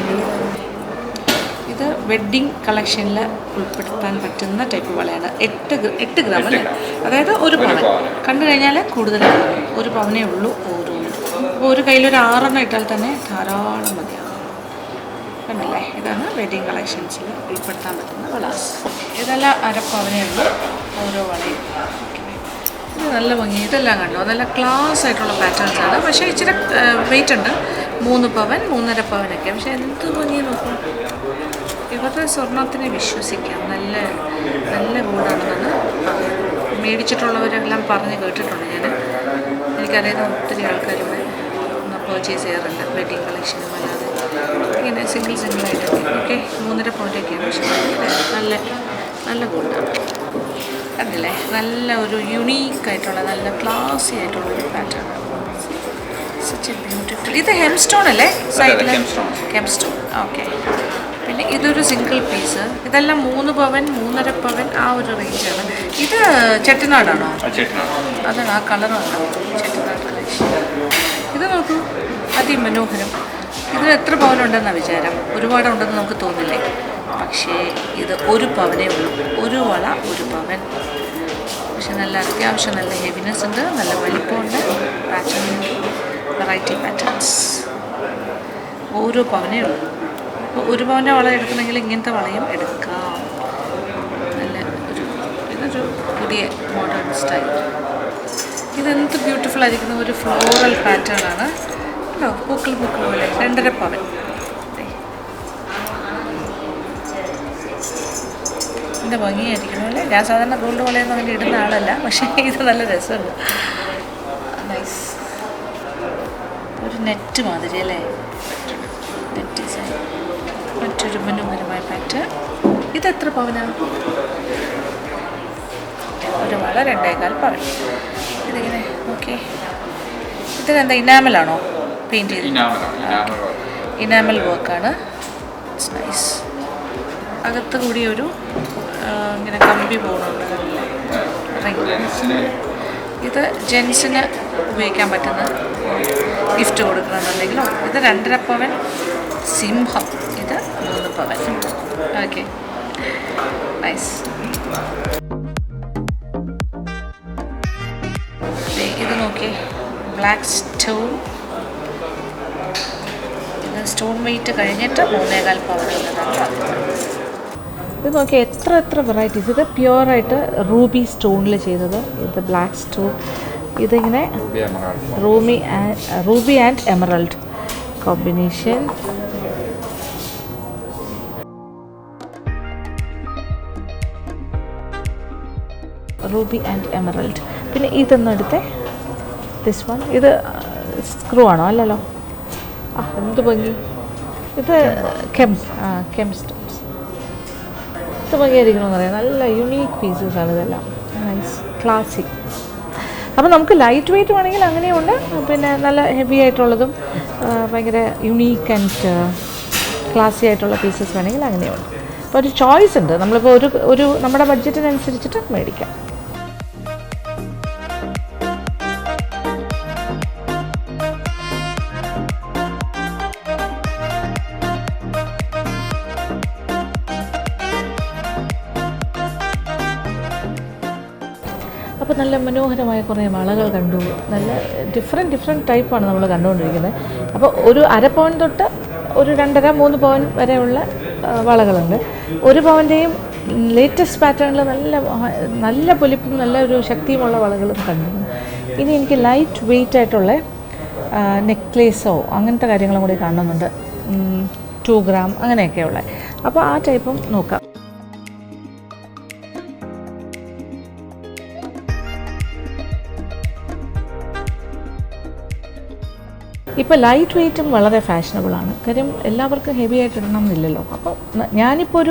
ഇത് വെഡ്ഡിങ് കളക്ഷനിൽ ഉൾപ്പെടുത്താൻ പറ്റുന്ന ടൈപ്പ് വളയാണ്. 8 ഗ്രാം അല്ലേ, അതായത് 1 പവൻ. കണ്ടു കഴിഞ്ഞാൽ കൂടുതൽ 1 പവനേ ഉള്ളൂ ഓരോന്നും. അപ്പോൾ ഒരു കയ്യിലൊരു 6 ഇട്ടാൽ തന്നെ ധാരാളം മതിയാവും. കണ്ടില്ലേ, ഇതാണ് വെഡ്ഡിങ് കളക്ഷൻസിൽ ഉൾപ്പെടുത്താൻ പറ്റുന്ന വളാസ്. ഇതെല്ലാം 1/2 പവനേ ഉള്ളൂ ഓരോ വളയും. ഇത് നല്ല ഭംഗി. ഇതെല്ലാം കണ്ടോ, നല്ല ക്ലാസ് ആയിട്ടുള്ള പാറ്റേൺസ് ആണ്. പക്ഷേ ഇച്ചിരി വെയിറ്റ് ഉണ്ട്. 3 പവൻ 3.5 പവനൊക്കെ. പക്ഷേ എന്ത് ഭംഗി നോക്കും. ഇവരുടെ സ്വർണ്ണത്തിനെ വിശ്വസിക്കാം. നല്ല നല്ല ഗോൾഡാണെന്നാണ് മേടിച്ചിട്ടുള്ളവരെല്ലാം പറഞ്ഞ് കേട്ടിട്ടുണ്ട്. എനിക്കറിയുന്ന ഒത്തിരി ആൾക്കാർ പർച്ചേസ് ചെയ്യാറുണ്ട് വെഡ്ഡിങ് കളക്ഷനും അല്ലാതെ ഇങ്ങനെ സിംഗിളായിട്ടൊക്കെ. ഓക്കെ, 3.5 പവൻ്റെയൊക്കെയാണ്. പക്ഷേ നല്ല നല്ല ഗോൾഡാണ്. കണ്ടില്ലേ, നല്ല ഒരു യുണീക്കായിട്ടുള്ള നല്ല ക്ലാസി ആയിട്ടുള്ള ഒരു പാറ്റേൺ. Such a beautiful. ഇത് ഹെം സ്റ്റോൺ അല്ലേ സൈഡിൽ? Gemstone. ഓക്കെ. പിന്നെ ഇതൊരു സിംഗിൾ പീസ്. ഇതെല്ലാം 3 പവൻ 3.5 പവൻ ആ ഒരു റേഞ്ചാണ്. ഇത് ചെട്ടിനാടാണോ? അതാണ് ആ കളറാണോ ചെട്ടിനാട് കളക്ഷൻ. ഇത് നോക്കൂ, അതിമനോഹരം. ഇതിന് എത്ര പവനുണ്ടെന്നാണ് വിചാരം. ഒരുപാടുണ്ടെന്ന് നമുക്ക് തോന്നില്ലേ. പക്ഷേ ഇത് 1 പവനേ ഉള്ളൂ. 1 വള 1 പവൻ. പക്ഷെ നല്ല അത്യാവശ്യം നല്ല ഹെവിനെസ് ഉണ്ട്, നല്ല വലിപ്പമുണ്ട്. Pattern variety patterns. 1 പവനേ ഉള്ളൂ. അപ്പോൾ 1 പവൻ്റെ വള എടുക്കണമെങ്കിൽ ഇങ്ങനത്തെ വളയും എടുക്കാം. നല്ല ഒരു പുതിയ മോഡേൺ സ്റ്റൈൽ. ഇതെന്ത് ബ്യൂട്ടിഫുൾ ആയിരിക്കുന്ന ഒരു ഫ്ലോറൽ പാറ്റേൺ ആണ് കേട്ടോ. പൂക്കൾ പോലെ 2.5 പവൻ. ഇതിൻ്റെ ഭംഗിയായിരിക്കണം അല്ലേ. ഞാൻ സാധാരണ ഗോൾഡ് പോലെയൊന്നും അങ്ങനെ ഇടുന്ന ആളല്ല, പക്ഷേ ഇത് നല്ല രസമുണ്ട്. നൈസ്. ഒരു നെറ്റ് മാതിരി അല്ലേ, നെറ്റ് ഡിസൈൻ. മറ്റൊരു മനോഹരമായ പാറ്റേൺ. ഇതെത്ര പവനാണ്? ഒരു വള 2.25 പവൻ. ഇതിങ്ങനെ ഓക്കെ. ഇതിനെന്താ ഇനാമലാണോ പെയിൻറ്റ് ചെയ്ത്? ഇനാമൽ വർക്കാണ്. It's nice. അകത്ത് കൂടി ഒരു ഇങ്ങനെ കമ്പി പോകുന്നുണ്ട്. ഇത് ജെൻസിന് ഉപയോഗിക്കാൻ പറ്റുന്ന ഗിഫ്റ്റ് കൊടുക്കണമെന്നുണ്ടെങ്കിലോ. ഇത് 2.5 പവൻ സിംഹം. ഇത് 3 പവൻ. Okay, nice. ഇത് നോക്കി, ബ്ലാക്ക് സ്റ്റോൺ. ഇത് സ്റ്റോൺ വെയിറ്റ് കഴിഞ്ഞിട്ട് 3.25 പവനുള്ളതാണ്. ഇത് നോക്കി, എത്ര വെറൈറ്റീസ്. ഇത് പ്യുവറായിട്ട് റൂബി സ്റ്റോണിൽ ചെയ്തത്. ഇത് ബ്ലാക്ക് സ്റ്റോൺ. ഇതിങ്ങനെ Ruby and emerald combination. Ruby and emerald. പിന്നെ ഇതൊന്നും എടുത്തേ, ദിസ് വൺ. ഇത് സ്ക്രൂ ആണോ? അല്ലല്ലോ. എന്ത് ഭംഗി. ഇത് കെം സ്റ്റോൺസ്. ഇത് ഭംഗിയായിരിക്കണമെന്ന് പറയാം. നല്ല യുണീക്ക് പീസസാണ് ഇതെല്ലാം. Nice, classic. അപ്പോൾ നമുക്ക് ലൈറ്റ് വെയ്റ്റ് വേണമെങ്കിൽ അങ്ങനെയുണ്ട്. പിന്നെ നല്ല ഹെവി ആയിട്ടുള്ളതും ഭയങ്കര യുണീക്ക് ആൻഡ് ക്ലാസി ആയിട്ടുള്ള പീസസ് വേണമെങ്കിൽ അങ്ങനെയുണ്ട്. അപ്പോൾ ഒരു ചോയ്സ് ഉണ്ട്. നമ്മളിപ്പോൾ ഒരു നമ്മുടെ ബഡ്ജറ്റിനനുസരിച്ചിട്ട് മേടിക്കാം. അപ്പോൾ നല്ല മനോഹരമായ കുറേ വളകൾ കണ്ടു. നല്ല ഡിഫറെൻറ്റ് ടൈപ്പാണ് നമ്മൾ കണ്ടുകൊണ്ടിരിക്കുന്നത്. അപ്പോൾ ഒരു 1/2 പവൻ തൊട്ട് ഒരു 2.5-3 പവൻ വരെയുള്ള വളകളുണ്ട്. 1 പവൻ്റെയും ലേറ്റസ്റ്റ് പാറ്റേണിൽ നല്ല പൊലിപ്പും നല്ല ഒരു ശക്തിയുമുള്ള വളകളും കണ്ടു. ഇനി എനിക്ക് ലൈറ്റ് വെയ്റ്റ് ആയിട്ടുള്ള നെക്ലേസോ അങ്ങനത്തെ കാര്യങ്ങളും കൂടി കാണുന്നുണ്ട്. 2 ഗ്രാം അങ്ങനെയൊക്കെയുള്ള. അപ്പോൾ ആ ടൈപ്പും നോക്കാം. ഇപ്പോൾ ലൈറ്റ് വെയ്റ്റും വളരെ ഫാഷനബിളാണ്. കാര്യം എല്ലാവർക്കും ഹെവി ആയിട്ട് ഇടണം എന്നില്ലല്ലോ. അപ്പോൾ ഞാനിപ്പോൾ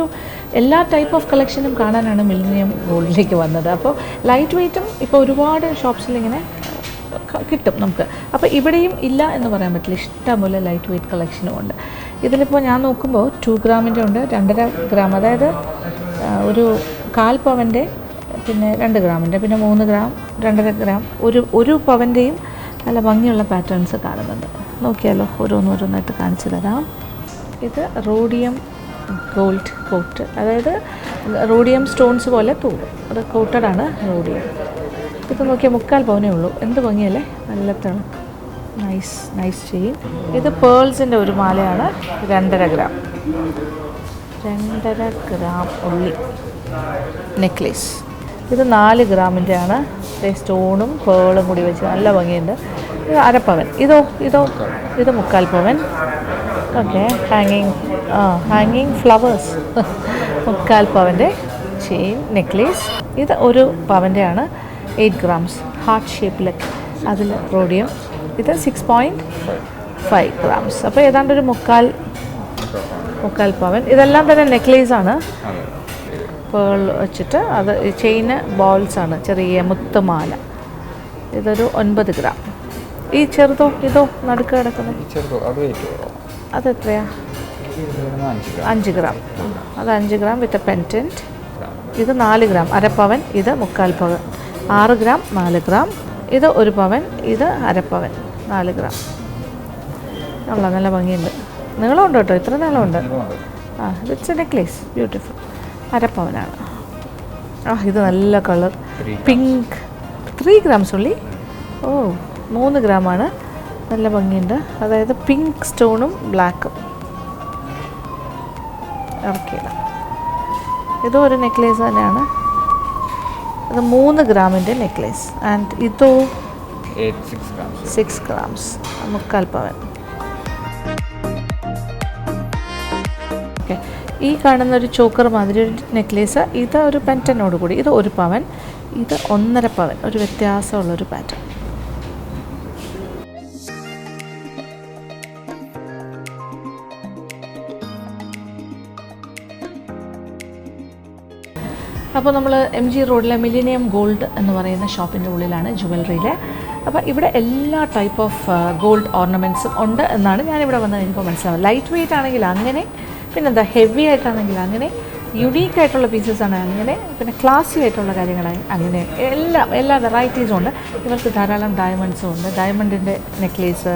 എല്ലാ ടൈപ്പ് ഓഫ് കളക്ഷനും കാണാനാണ് മില്ലേനിയം ഗോൾഡിലേക്ക് വന്നത്. അപ്പോൾ ലൈറ്റ് വെയ്റ്റും ഇപ്പോൾ ഒരുപാട് ഷോപ്സിലിങ്ങനെ കിട്ടും നമുക്ക്. അപ്പോൾ ഇവിടെയും ഇല്ല എന്ന് പറയാൻ പറ്റില്ല. ഇഷ്ടംപോലെ ലൈറ്റ് വെയ്റ്റ് കളക്ഷനും ഉണ്ട്. ഇതിലിപ്പോൾ ഞാൻ നോക്കുമ്പോൾ 2 ഗ്രാമിൻ്റെ ഉണ്ട്, 2.5 ഗ്രാം, അതായത് ഒരു 1/4 പവൻ്റെ, പിന്നെ 2 ഗ്രാമിൻ്റെ, പിന്നെ 3 ഗ്രാം, 2.5 ഗ്രാം, ഒരു പവൻ്റെയും നല്ല ഭംഗിയുള്ള പാറ്റേൺസ് കാണുന്നുണ്ട്. നോക്കിയാലോ, ഓരോന്നായിട്ട് കാണിച്ചു തരാം. ഇത് റോഡിയം ഗോൾഡ് കോട്ട്, അതായത് റോഡിയം സ്റ്റോൺസ് പോലെ തൂക്കും. അത് കോട്ടഡാണ് റോഡിയം. ഇത് നോക്കിയാൽ 3/4 പവനേ ഉള്ളൂ. എന്ത് ഭംഗിയല്ലേ, നല്ല തിളക്കം. Nice chain. ഇത് പേൾസിൻ്റെ ഒരു മാലയാണ്. 2.5 ഗ്രാം, 2.5 ഗ്രാം ഉള്ളി നെക്ലേസ്. ഇത് 4 ഗ്രാമിൻ്റെ ആണ്. സ്റ്റോണും പേളും കൂടി വെച്ച് നല്ല ഭംഗിയുണ്ട്. ഇത് 1/2 പവൻ. ഇത് 3/4 പവൻ. ഓക്കെ, ഹാങ്ങിങ് ഫ്ലവേഴ്സ്. 3/4 പവൻ്റെ ചെയിൻ നെക്ലേസ്. ഇത് 1 പവൻ്റെ ആണ്. 8 ഗ്രാംസ് ഹാർട്ട് ഷേപ്പിലൊക്കെ, അതിൽ റോഡിയം. ഇത് 6.5 ഗ്രാംസ്. അപ്പോൾ ഏതാണ്ട് ഒരു 3/4 പവൻ. ഇതെല്ലാം തന്നെ നെക്ലേസാണ്, പേൾ വെച്ചിട്ട്. അത് ചെയിന് ബോൾസാണ്, ചെറിയ മുത്തുമാല. ഇതൊരു 9 ഗ്രാം. ഈ ചെറുതോ ഇതോ നടുക്ക് കിടക്കുന്നത് അതെത്രയാ? 5 ഗ്രാം. അത് 5 ഗ്രാം വിത്ത് പെൻറ്റൻറ്റ്. ഇത് 4 ഗ്രാം, 1/2 പവൻ. ഇത് 3/4 പവൻ. 6 ഗ്രാം, 4 ഗ്രാം. ഇത് 1 പവൻ. ഇത് 1/2 പവൻ, 4 ഗ്രാം. നല്ല ഭംഗിയുണ്ട്. നീളമുണ്ട് കേട്ടോ, ഇത്ര നീളമുണ്ട്. It's A necklace, beautiful. 1/2 പവനാണ്. ഇത് നല്ല കളർ പിങ്ക്. 3 ഗ്രാംസ് ഉള്ളി. 3 ഗ്രാമാണ്. നല്ല ഭംഗിയുണ്ട്. അതായത് പിങ്ക് സ്റ്റോണും ബ്ലാക്കും ഇറക്കിയിടാം. ഇതും ഒരു നെക്ലേസ് തന്നെയാണ്. ഇത് 3 ഗ്രാമിൻ്റെ നെക്ലേസ്. ആൻഡ് ഇതോ 6 grams. 6 grams, 3/4 പവൻ. ഓക്കെ, ഈ കാണുന്ന ഒരു ചോക്കർ മാതിരി ഒരു നെക്ലേസ്, ഇത് ഒരു പെൻറ്റനോട് കൂടി, ഇത് 1 പവൻ, ഇത് 1.5 പവൻ, ഒരു വ്യത്യാസമുള്ളൊരു പാറ്റേൺ. അപ്പോൾ നമ്മൾ MG റോഡിലെ മില്ലേനിയം ഗോൾഡ് എന്ന് പറയുന്ന ഷോപ്പിൻ്റെ ഉള്ളിലാണ്, ജുവലറിയിലെ. അപ്പോൾ ഇവിടെ എല്ലാ ടൈപ്പ് ഓഫ് ഗോൾഡ് ഓർണമെൻറ്റ്സും ഉണ്ട് എന്നാണ് ഞാനിവിടെ വന്ന് എനിക്ക് മനസ്സിലാവുന്നത്. ലൈറ്റ് വെയ്റ്റ് ആണെങ്കിൽ അങ്ങനെ, പിന്നെന്താ ഹെവി ആയിട്ടാണെങ്കിൽ അങ്ങനെ, യുണീക്ക് ആയിട്ടുള്ള പീസസ് ആണ് അങ്ങനെ, പിന്നെ ക്ലാസി ആയിട്ടുള്ള കാര്യങ്ങളായി അങ്ങനെ എല്ലാ വെറൈറ്റീസും ഉണ്ട്. ഇവർക്ക് ധാരാളം ഡയമണ്ട്സും ഉണ്ട്, ഡയമണ്ടിൻ്റെ നെക്ലേസ്,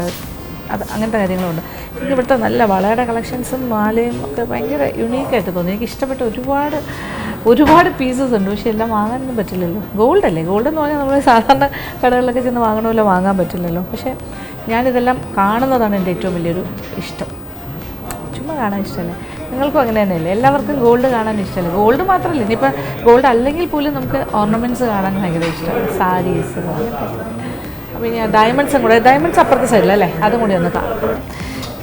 അത് അങ്ങനത്തെ കാര്യങ്ങളുണ്ട്. എനിക്ക് ഇവിടുത്തെ നല്ല വളയുടെ കളക്ഷൻസും മാലയും ഒക്കെ ഭയങ്കര യുണീക്കായിട്ട് തോന്നി. എനിക്ക് ഇഷ്ടപ്പെട്ട ഒരുപാട് പീസസ് ഉണ്ട്, പക്ഷേ എല്ലാം വാങ്ങാനൊന്നും പറ്റില്ലല്ലോ. ഗോൾഡ് അല്ലേ, ഗോൾഡ് എന്ന് പറഞ്ഞാൽ നമ്മൾ സാധാരണ കടകളിലൊക്കെ ചെന്ന് വാങ്ങണമല്ലോ, വാങ്ങാൻ പറ്റില്ലല്ലോ. പക്ഷേ ഞാനിതെല്ലാം കാണുന്നതാണ് എൻ്റെ ഏറ്റവും വലിയൊരു ഇഷ്ടം. ചുമ്മാ കാണാൻ ഇഷ്ടമല്ലേ? നിങ്ങൾക്കും അങ്ങനെ തന്നെയല്ലേ? എല്ലാവർക്കും ഗോൾഡ് കാണാൻ ഇഷ്ടമല്ലേ? ഗോൾഡ് മാത്രമല്ല, ഇനിയിപ്പോൾ ഗോൾഡ് അല്ലെങ്കിൽ പോലും നമുക്ക് ഓർണമെൻറ്റ്സ് കാണാൻ ഭയങ്കര ഇഷ്ടമാണ്, സാരീസ് അങ്ങനത്തെ. അപ്പോൾ ഇനി ഡയമണ്ട്സും കൂടെ, ഡയമണ്ട്സ് അപ്പുറത്തെ സൈഡിലല്ലേ, അതും കൂടി ഒന്ന് കാണാം.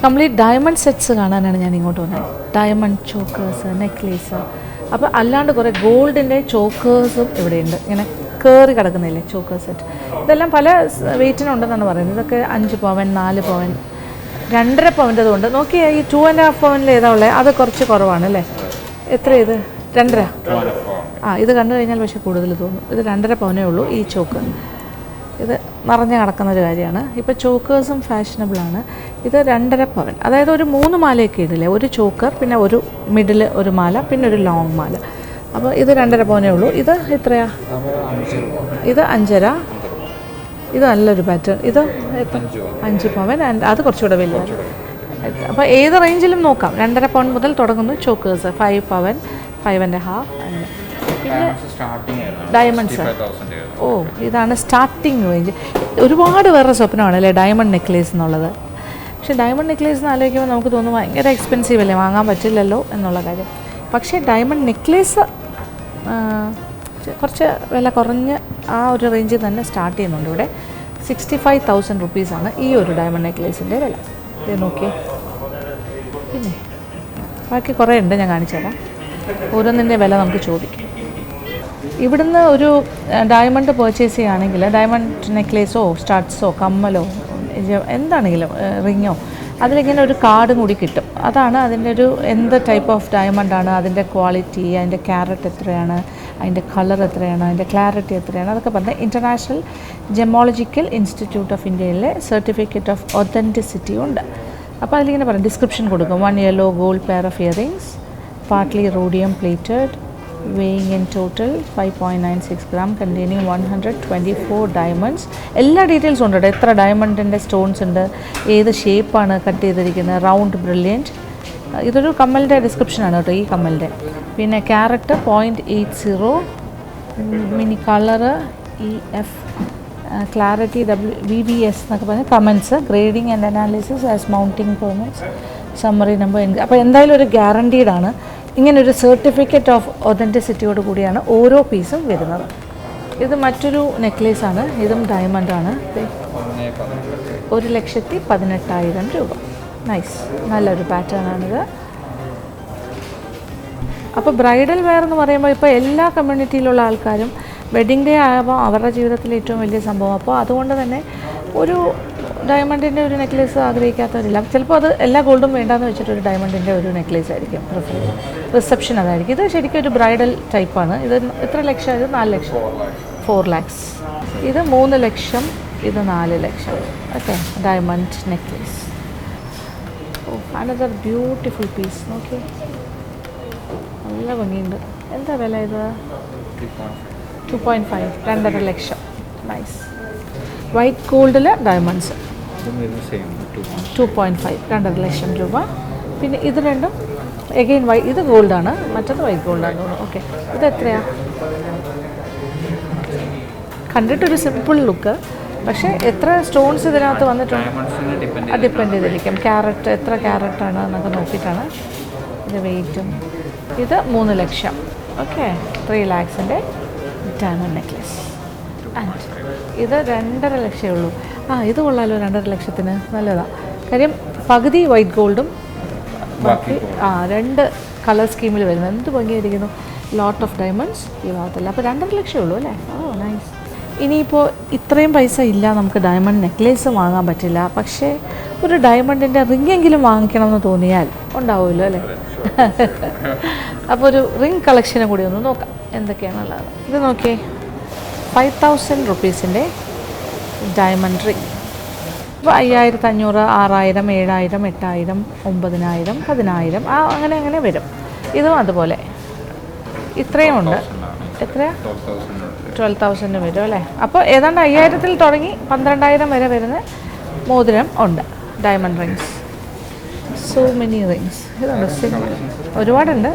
കംപ്ലീറ്റ് ഡയമണ്ട് സെറ്റ്സ് കാണാനാണ് ഞാൻ ഇങ്ങോട്ട് വന്നത്. ഡയമണ്ട് ചോക്കേഴ്സ്, നെക്ലേസ്, അപ്പോൾ അല്ലാണ്ട് കുറേ ഗോൾഡിൻ്റെ ചോക്കേഴ്സും ഇവിടെയുണ്ട്. ഇങ്ങനെ കയറി കിടക്കുന്നില്ലേ ചോക്കേഴ്സ് സെറ്റ്, ഇതെല്ലാം പല വെയ്റ്റിനുണ്ടെന്നാണ് പറയുന്നത്. ഇതൊക്കെ 5 പവൻ, 4 പവൻ, 2.5 പവൻ്റെതും ഉണ്ട്. നോക്കിയാൽ ഈ 2.5 പവനിൽ ഏതാ ഉള്ളത്? അത് കുറച്ച് കുറവാണ് അല്ലേ? എത്ര ഇത്? 2.5. ഇത് കണ്ടു കഴിഞ്ഞാൽ പക്ഷേ കൂടുതൽ തോന്നും. ഇത് 2.5 പവനേ ഉള്ളൂ ഈ ചോക്ക്. ഇത് നിറഞ്ഞു കിടക്കുന്നൊരു കാര്യമാണ്. ഇപ്പോൾ ചോക്കേഴ്സും ഫാഷനബിളാണ്. ഇത് 2.5 പവൻ, അതായത് ഒരു 3 മാലയൊക്കെ ഇടില്ലേ, ഒരു ചോക്കർ, പിന്നെ ഒരു മിഡിൽ ഒരു മാല, പിന്നെ ഒരു ലോങ് മാല. അപ്പോൾ ഇത് 2.5 പവനേ ഉള്ളൂ. ഇത് എത്രയാ? ഇത് 5.5. ഇത് നല്ലൊരു പാറ്റേൺ. ഇത് 5 പവൻ, ആൻഡ് അത് കുറച്ചുകൂടെ വലിയ. അപ്പോൾ ഏത് റേഞ്ചിലും നോക്കാം. 2.5 പവൻ മുതൽ തുടങ്ങുന്നു ചോക്കേഴ്സ്, 5 പവൻ, 5.5 അങ്ങനെ. പിന്നെ ഡയമണ്ട്സ്, ഇതാണ് സ്റ്റാർട്ടിങ് റേഞ്ച്. ഒരുപാട് പേരുടെ സ്വപ്നമാണ് അല്ലേ ഡയമണ്ട് നെക്ലേസ് എന്നുള്ളത്. പക്ഷേ ഡയമണ്ട് നെക്ലേസ് എന്ന് ആലോചിക്കുമ്പോൾ നമുക്ക് തോന്നും ഭയങ്കര എക്സ്പെൻസീവ് അല്ലേ, വാങ്ങാൻ പറ്റില്ലല്ലോ എന്നുള്ള കാര്യം. പക്ഷേ ഡയമണ്ട് നെക്ലേസ് കുറച്ച് വില കുറഞ്ഞ് ആ ഒരു റേഞ്ചിൽ തന്നെ സ്റ്റാർട്ട് ചെയ്യുന്നുണ്ട്. ഇവിടെ 65,000 റുപ്പീസാണ് ഈ ഒരു ഡയമണ്ട് നെക്ലേസിൻ്റെ വില. ഇത് നോക്കിയേ. പിന്നെ ബാക്കി കുറേ ഉണ്ട്, ഞാൻ കാണിച്ചു തരാം. ഓരോന്നിൻ്റെ വില നമുക്ക് ചോദിക്കാം. ഇവിടുന്ന് ഒരു ഡയമണ്ട് പർച്ചേസ് ചെയ്യുകയാണെങ്കിൽ, ഡയമണ്ട് നെക്ലേസോ സ്റ്റാർട്ട്സോ കമ്മലോ എന്താണെങ്കിലും റിങ്ങോ, അതിലിങ്ങനെ ഒരു കാർഡും കൂടി കിട്ടും. അതാണ് അതിൻ്റെ ഒരു എന്ത് ടൈപ്പ് ഓഫ് ഡയമണ്ടാണ്, അതിൻ്റെ ക്വാളിറ്റി, അതിൻ്റെ ക്യാരറ്റ് എത്രയാണ്, അതിൻ്റെ കളർ എത്രയാണ്, അതിൻ്റെ ക്ലാരിറ്റി എത്രയാണ്, അതൊക്കെ പറഞ്ഞ് ഇൻ്റർനാഷണൽ ജെമോളജിക്കൽ ഇൻസ്റ്റിറ്റ്യൂട്ട് ഓഫ് ഇന്ത്യയിലെ സർട്ടിഫിക്കറ്റ് ഓഫ് ഒതൻറ്റിസിറ്റി ഉണ്ട്. അപ്പോൾ അതിലിങ്ങനെ പറയും, ഡിസ്ക്രിപ്ഷൻ കൊടുക്കും. 1 yellow gold pair of earrings, partly rhodium plated, weighing in total 5.96 gram, containing 124 diamonds. എല്ലാ ഡീറ്റെയിൽസും ഉണ്ട്. എത്ര ഡയമണ്ടിൻ്റെ സ്റ്റോൺസ് ഉണ്ട്, ഏത് ഷേപ്പാണ് കട്ട് ചെയ്തിരിക്കുന്നത്, റൗണ്ട് ബ്രില്യൻറ്റ്. ഇതൊരു കമ്മലിൻ്റെ ഡിസ്ക്രിപ്ഷനാണ് കേട്ടോ ഈ കമ്മലിൻ്റെ. പിന്നെ carrot 0.80, mini colour EF, clarity VBS എന്നൊക്കെ പറഞ്ഞ് comments, grading and analysis as mounting permits, summary number. അപ്പോൾ എന്തായാലും ഒരു ഗ്യാരണ്ടീഡാണ്. ഇങ്ങനൊരു സർട്ടിഫിക്കറ്റ് ഓഫ് ഒതൻറ്റിസിറ്റിയോട് കൂടിയാണ് ഓരോ പീസും വരുന്നത്. ഇത് മറ്റൊരു നെക്ലേസാണ്, ഇതും ഡയമണ്ടാണ്. 1,18,000 രൂപ. നൈസ്, നല്ലൊരു പാറ്റേൺ ആണിത്. അപ്പോൾ ബ്രൈഡൽ വെയർ എന്ന് പറയുമ്പോൾ ഇപ്പോൾ എല്ലാ കമ്മ്യൂണിറ്റിയിലുള്ള ആൾക്കാരും വെഡ്ഡിങ് ഡേ ആകുമ്പോൾ അവരുടെ ജീവിതത്തിലെ ഏറ്റവും വലിയ സംഭവം. അപ്പോൾ അതുകൊണ്ട് തന്നെ ഒരു ഡയമണ്ടിൻ്റെ ഒരു നെക്ലേസ് ആഗ്രഹിക്കാത്തവരില്ല. ചിലപ്പോൾ അത് എല്ലാ ഗോൾഡും വേണ്ടാന്ന് വെച്ചിട്ട് ഒരു ഡയമണ്ടിൻ്റെ ഒരു നെക്ലേസ് ആയിരിക്കും പ്രിഫർ ചെയ്യുന്നത്. റിസപ്ഷൻ അതായിരിക്കും. ഇത് ശരിക്കും ഒരു ബ്രൈഡൽ ടൈപ്പാണ്. ഇത് എത്ര ലക്ഷം? ഇത് 4 ലക്ഷം, 4 lakhs. ഇത് 3 ലക്ഷം, ഇത് 4 ലക്ഷം. Okay, diamond necklace. Another beautiful piece. നോക്കി, നല്ല ഭംഗിയുണ്ട്. എന്താ വില ഇത്? 2.5, 2.5 ലക്ഷം. നൈസ്. വൈറ്റ് ഗോൾഡിൽ ഡയമണ്ട്സ് 2.5, 2.5 ലക്ഷം രൂപ. പിന്നെ ഇത് രണ്ടും എഗെയിൻ ഇത് ഗോൾഡാണ്, മറ്റത് വൈറ്റ് ഗോൾഡാണ് തോന്നുന്നു. ഓക്കെ, ഇത് എത്രയാണ്? കണ്ടിട്ടൊരു സിമ്പിൾ ലുക്ക്, പക്ഷേ എത്ര സ്റ്റോൺസ് ഇതിനകത്ത് വന്നിട്ടുണ്ട് ഡിപ്പെൻഡ് ചെയ്തിരിക്കും. ക്യാരറ്റ് എത്ര ക്യാരറ്റാണ് എന്നൊക്കെ നോക്കിയിട്ടാണ് ഇത് വെയ്റ്റും. ഇത് 3 ലക്ഷം. Okay, 3 lakhs diamond necklace. ഇത് 2.5 ലക്ഷമേ ഉള്ളൂ. ഇത് കൊള്ളാലോ 2.5 ലക്ഷത്തിന്, നല്ലതാണ്. കാര്യം പകുതി വൈറ്റ് ഗോൾഡും ബാക്കി 2 കളർ സ്കീമിൽ വരുന്നത്. എന്ത് ഭംഗിയായിരിക്കുന്നു. ലോട്ട് ഓഫ് ഡയമണ്ട്സ് ഈ ഭാഗത്തല്ല. അപ്പോൾ 2.5 ലക്ഷമേ ഉള്ളൂ അല്ലേ? നൈസ്. ഇനിയിപ്പോൾ ഇത്രയും പൈസ ഇല്ല, നമുക്ക് ഡയമണ്ട് നെക്ലേസ് വാങ്ങാൻ പറ്റില്ല. പക്ഷേ ഒരു ഡയമണ്ടിൻ്റെ റിങ്ങെങ്കിലും വാങ്ങിക്കണമെന്ന് തോന്നിയാൽ ഉണ്ടാവുമല്ലോ അല്ലേ? അപ്പോൾ ഒരു റിംഗ് കളക്ഷനും കൂടി ഒന്ന് നോക്കാം എന്തൊക്കെയാണുള്ളത്. ഇത് നോക്കിയേ, 5000 റുപ്പീസിൻ്റെ ഡയമണ്ട് റിംഗ്. ഇപ്പോൾ 5500, 6000, 7000, 8000, 9000, 10000 അങ്ങനെ വരും. ഇതും അതുപോലെ ഇത്രയും ഉണ്ട്. എത്രയാ? 12,000 വരും അല്ലേ? അപ്പോൾ ഏതാണ്ട് 5000 തുടങ്ങി 12,000 വരെ വരുന്ന മോതിരം ഉണ്ട്. Diamond rings, so many rings. ഇതുണ്ട്, ഒരുപാടുണ്ട്.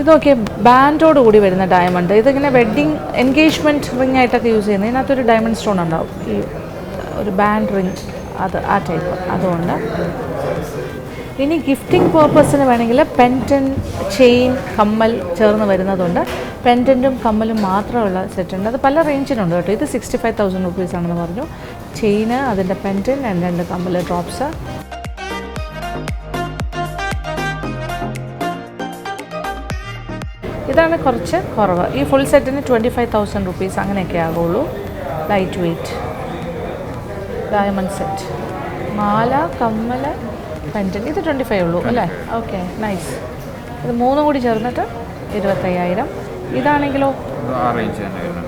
ഇതൊക്കെ ബാൻഡോട് കൂടി വരുന്ന ഡയമണ്ട്. ഇതിങ്ങനെ വെഡ്ഡിങ് എൻഗേജ്മെൻറ്റ് റിംഗ് ആയിട്ടൊക്കെ യൂസ് ചെയ്യുന്നത്. ഇതിനകത്തൊരു ഡയമണ്ട് സ്റ്റോൺ ഉണ്ടാവും, ഈ ഒരു ബാൻഡ് റിംഗ്, ആ ടൈപ്പ്. അതുകൊണ്ട് ഇനി ഗിഫ്റ്റിംഗ് പേർപ്പസിന് വേണമെങ്കിൽ പെൻഡൻ, ചെയിൻ, കമ്മൽ ചേർന്ന് വരുന്നതുണ്ട്. പെൻഡൻറ്റും കമ്മലും മാത്രമുള്ള സെറ്റുണ്ട്. അത് പല റേഞ്ചിനുണ്ട് കേട്ടോ. ഇത് 65,000 റുപ്പീസാണെന്ന് പറഞ്ഞു. ചെയിന്, അതിൻ്റെ പെൻഡൻ, 2 കമ്മൽ ഡ്രോപ്സ്. ഇതാണ് കുറച്ച് കുറവ്. ഈ ഫുൾ സെറ്റിന് 25,000 റുപ്പീസ് അങ്ങനെയൊക്കെ ആകുള്ളൂ. ലൈറ്റ് വെയ്റ്റ് ഡയമണ്ട് സെറ്റ്, മാല, കമ്മൽ, പെൻഡൻ. ഇത് 25 ഉള്ളൂ അല്ലേ? Okay, nice. ഇത് 3 കൂടി ചേർന്നിട്ട് 25,000. ഇതാണെങ്കിലോ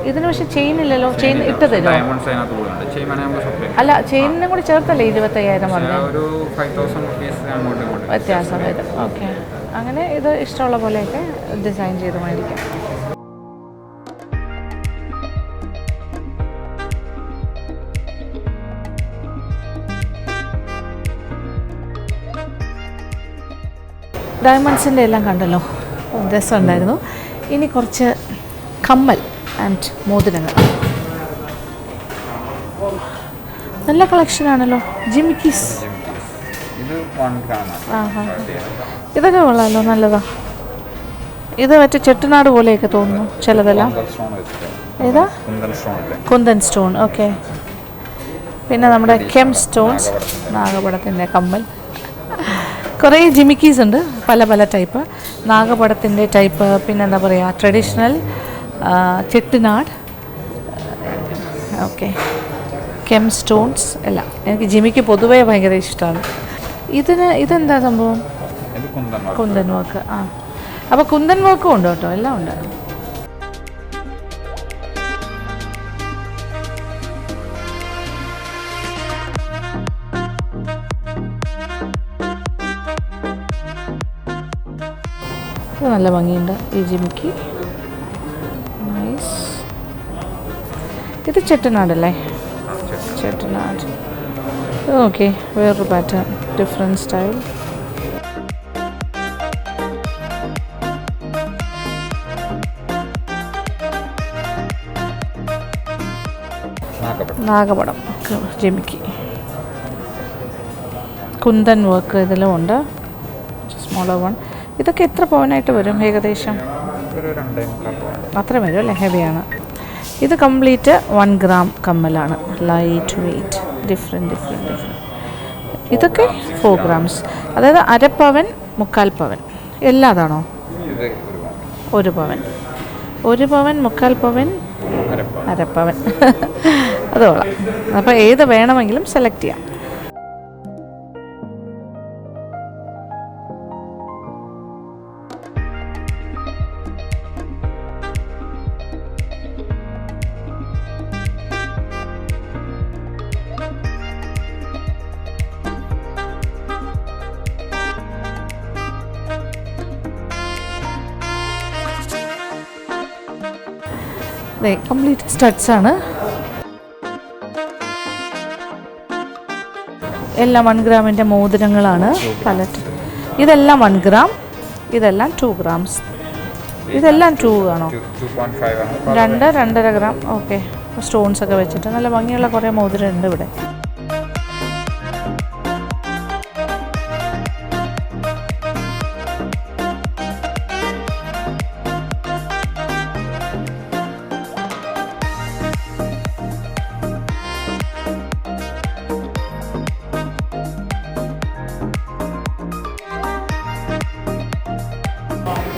ഇതിന് പക്ഷേ ചെയിൻ ഇല്ലല്ലോ. ചെയിൻ ഇട്ട് തരുമോ? അല്ല, ചെയിനും കൂടി ചേർത്തല്ലേ 25,000 പറഞ്ഞു? വ്യത്യാസം വരും. ഓക്കെ, അങ്ങനെ ഇത് ഇഷ്ടമുള്ള പോലെയൊക്കെ ഡിസൈൻ ചെയ്ത് മേടിക്കാം. ഡയമണ്ട്സിൻ്റെ എല്ലാം കണ്ടല്ലോ, രസമുണ്ടായിരുന്നു. ഇനി കുറച്ച് കമ്മൽ ആൻഡ് മോതിരങ്ങൾ. നല്ല കളക്ഷനാണല്ലോ. ജിമിക്കീസ്, ഇതൊക്കെ കൊള്ളാമല്ലോ, നല്ലതാ. ഇത് മറ്റേ ചെട്ടിനാട് പോലെയൊക്കെ തോന്നുന്നു ചിലതെല്ലാം. ഏതാ? കുന്തൻ സ്റ്റോൺ. ഓക്കെ. പിന്നെ നമ്മുടെ കെം സ്റ്റോൺസ്, നാഗപടത്തിൻ്റെ കമ്മൽ. കുറേ ജിമിക്കീസ് ഉണ്ട്, പല പല ടൈപ്പ്. നാഗപടത്തിൻ്റെ ടൈപ്പ്, പിന്നെ എന്താ പറയുക, traditional, Chettinad. Okay, came stones എല്ലാം. എനിക്ക് ജിമിക്ക് പൊതുവേ ഭയങ്കര ഇഷ്ടമാണ്. ഇതെന്താ സംഭവം? കുന്തൻ വർക്ക്. അപ്പോൾ കുന്തൻ വർക്കും ഉണ്ട് കേട്ടോ, എല്ലാം ഉണ്ട്. ഇത് നല്ല ഭംഗിയുണ്ട് ഈ ജിമിക്ക്, നൈസ്. ഇത് ചെട്ടിനാടല്ലേ? ചെട്ടിനാട്. ഓക്കെ, വേറൊരു പാറ്റേൺ, ഡിഫറെൻറ്റ് സ്റ്റൈൽ. നാഗപടം ജിമിക്ക്, കുന്തൻ വർക്ക് ഇതിലും ഉണ്ട്, സ്മോളർ വൺ. ഇതൊക്കെ എത്ര പവനായിട്ട് വരും ഏകദേശം? അത്ര വരും അല്ലേ? ഹെവിയാണ്. ഇത് കംപ്ലീറ്റ് 1 ഗ്രാം കമ്മലാണ്, ലൈറ്റ് വെയ്റ്റ്, ഡിഫറെൻറ്റ്. ഇതൊക്കെ 4 ഗ്രാംസ്, അതായത് 1/2 പവൻ, 1/4 പവൻ എല്ലാം അതാണോ? 1 പവൻ, 1 പവൻ, 1/4 പവൻ, 1/2 പവൻ. അത് കൊള്ളാം. അപ്പോൾ ഏത് വേണമെങ്കിലും സെലക്ട് ചെയ്യാം. കംപ്ലീറ്റ് സ്റ്റഡ്സ് ആണ്, എല്ലാം 1 ഗ്രാമിൻ്റെ മോതിരങ്ങളാണ്. ഇതെല്ലാം 1 ഗ്രാം, ഇതെല്ലാം 2 ഗ്രാംസ്. ഇതെല്ലാം 2 ആണോ? 2.5 ഗ്രാം. ഓക്കെ, സ്റ്റോൺസൊക്കെ വെച്ചിട്ട് നല്ല ഭംഗിയുള്ള കുറേ മോതിരമുണ്ട് ഇവിടെ.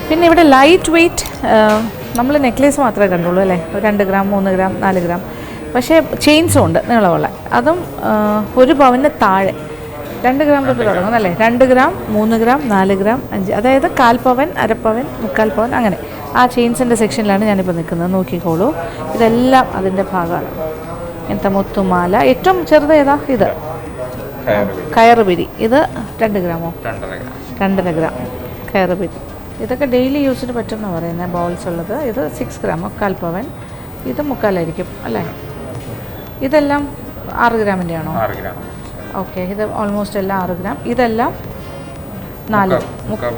പിന്നെ ഇവിടെ ലൈറ്റ് വെയ്റ്റ് നമ്മൾ നെക്ലേസ് മാത്രമേ കണ്ടുള്ളൂ അല്ലേ, 2 ഗ്രാം 3 ഗ്രാം 4 ഗ്രാം. പക്ഷേ ചെയിൻസും ഉണ്ട് നീളമുള്ള, അതും 1 പവന് താഴെ 2 ഗ്രാം തൊട്ട് തുടങ്ങും അല്ലേ. 2 ഗ്രാം 3 ഗ്രാം 4 ഗ്രാം 5, അതായത് 1/4 പവൻ 1/2 പവൻ 3/4 പവൻ അങ്ങനെ. ആ ചെയിൻസിൻ്റെ സെക്ഷനിലാണ് ഞാനിപ്പോൾ നിൽക്കുന്നത്. നോക്കിക്കോളൂ, ഇതെല്ലാം അതിൻ്റെ ഭാഗമാണ്. ഇങ്ങനത്തെ മുത്തുമാല. ഏറ്റവും ചെറുത് ഏതാ? ഇത് കയറുപിരി. ഇത് 2 ഗ്രാമോ 2.5 ഗ്രാം കയറുപിരി. ഇതൊക്കെ ഡെയിലി യൂസിന് പറ്റുമെന്ന് പറയുന്നത് ബോൾസ് ഉള്ളത്. ഇത് 6 ഗ്രാം 1/4 പവൻ. ഇത് 3/4 അല്ലേ. ഇതെല്ലാം 6 ഗ്രാമിൻ്റെ ആണോ? ഓക്കെ, ഇത് ഓൾമോസ്റ്റ് എല്ലാം 6 ഗ്രാം. ഇതെല്ലാം 4 ഓക്കെ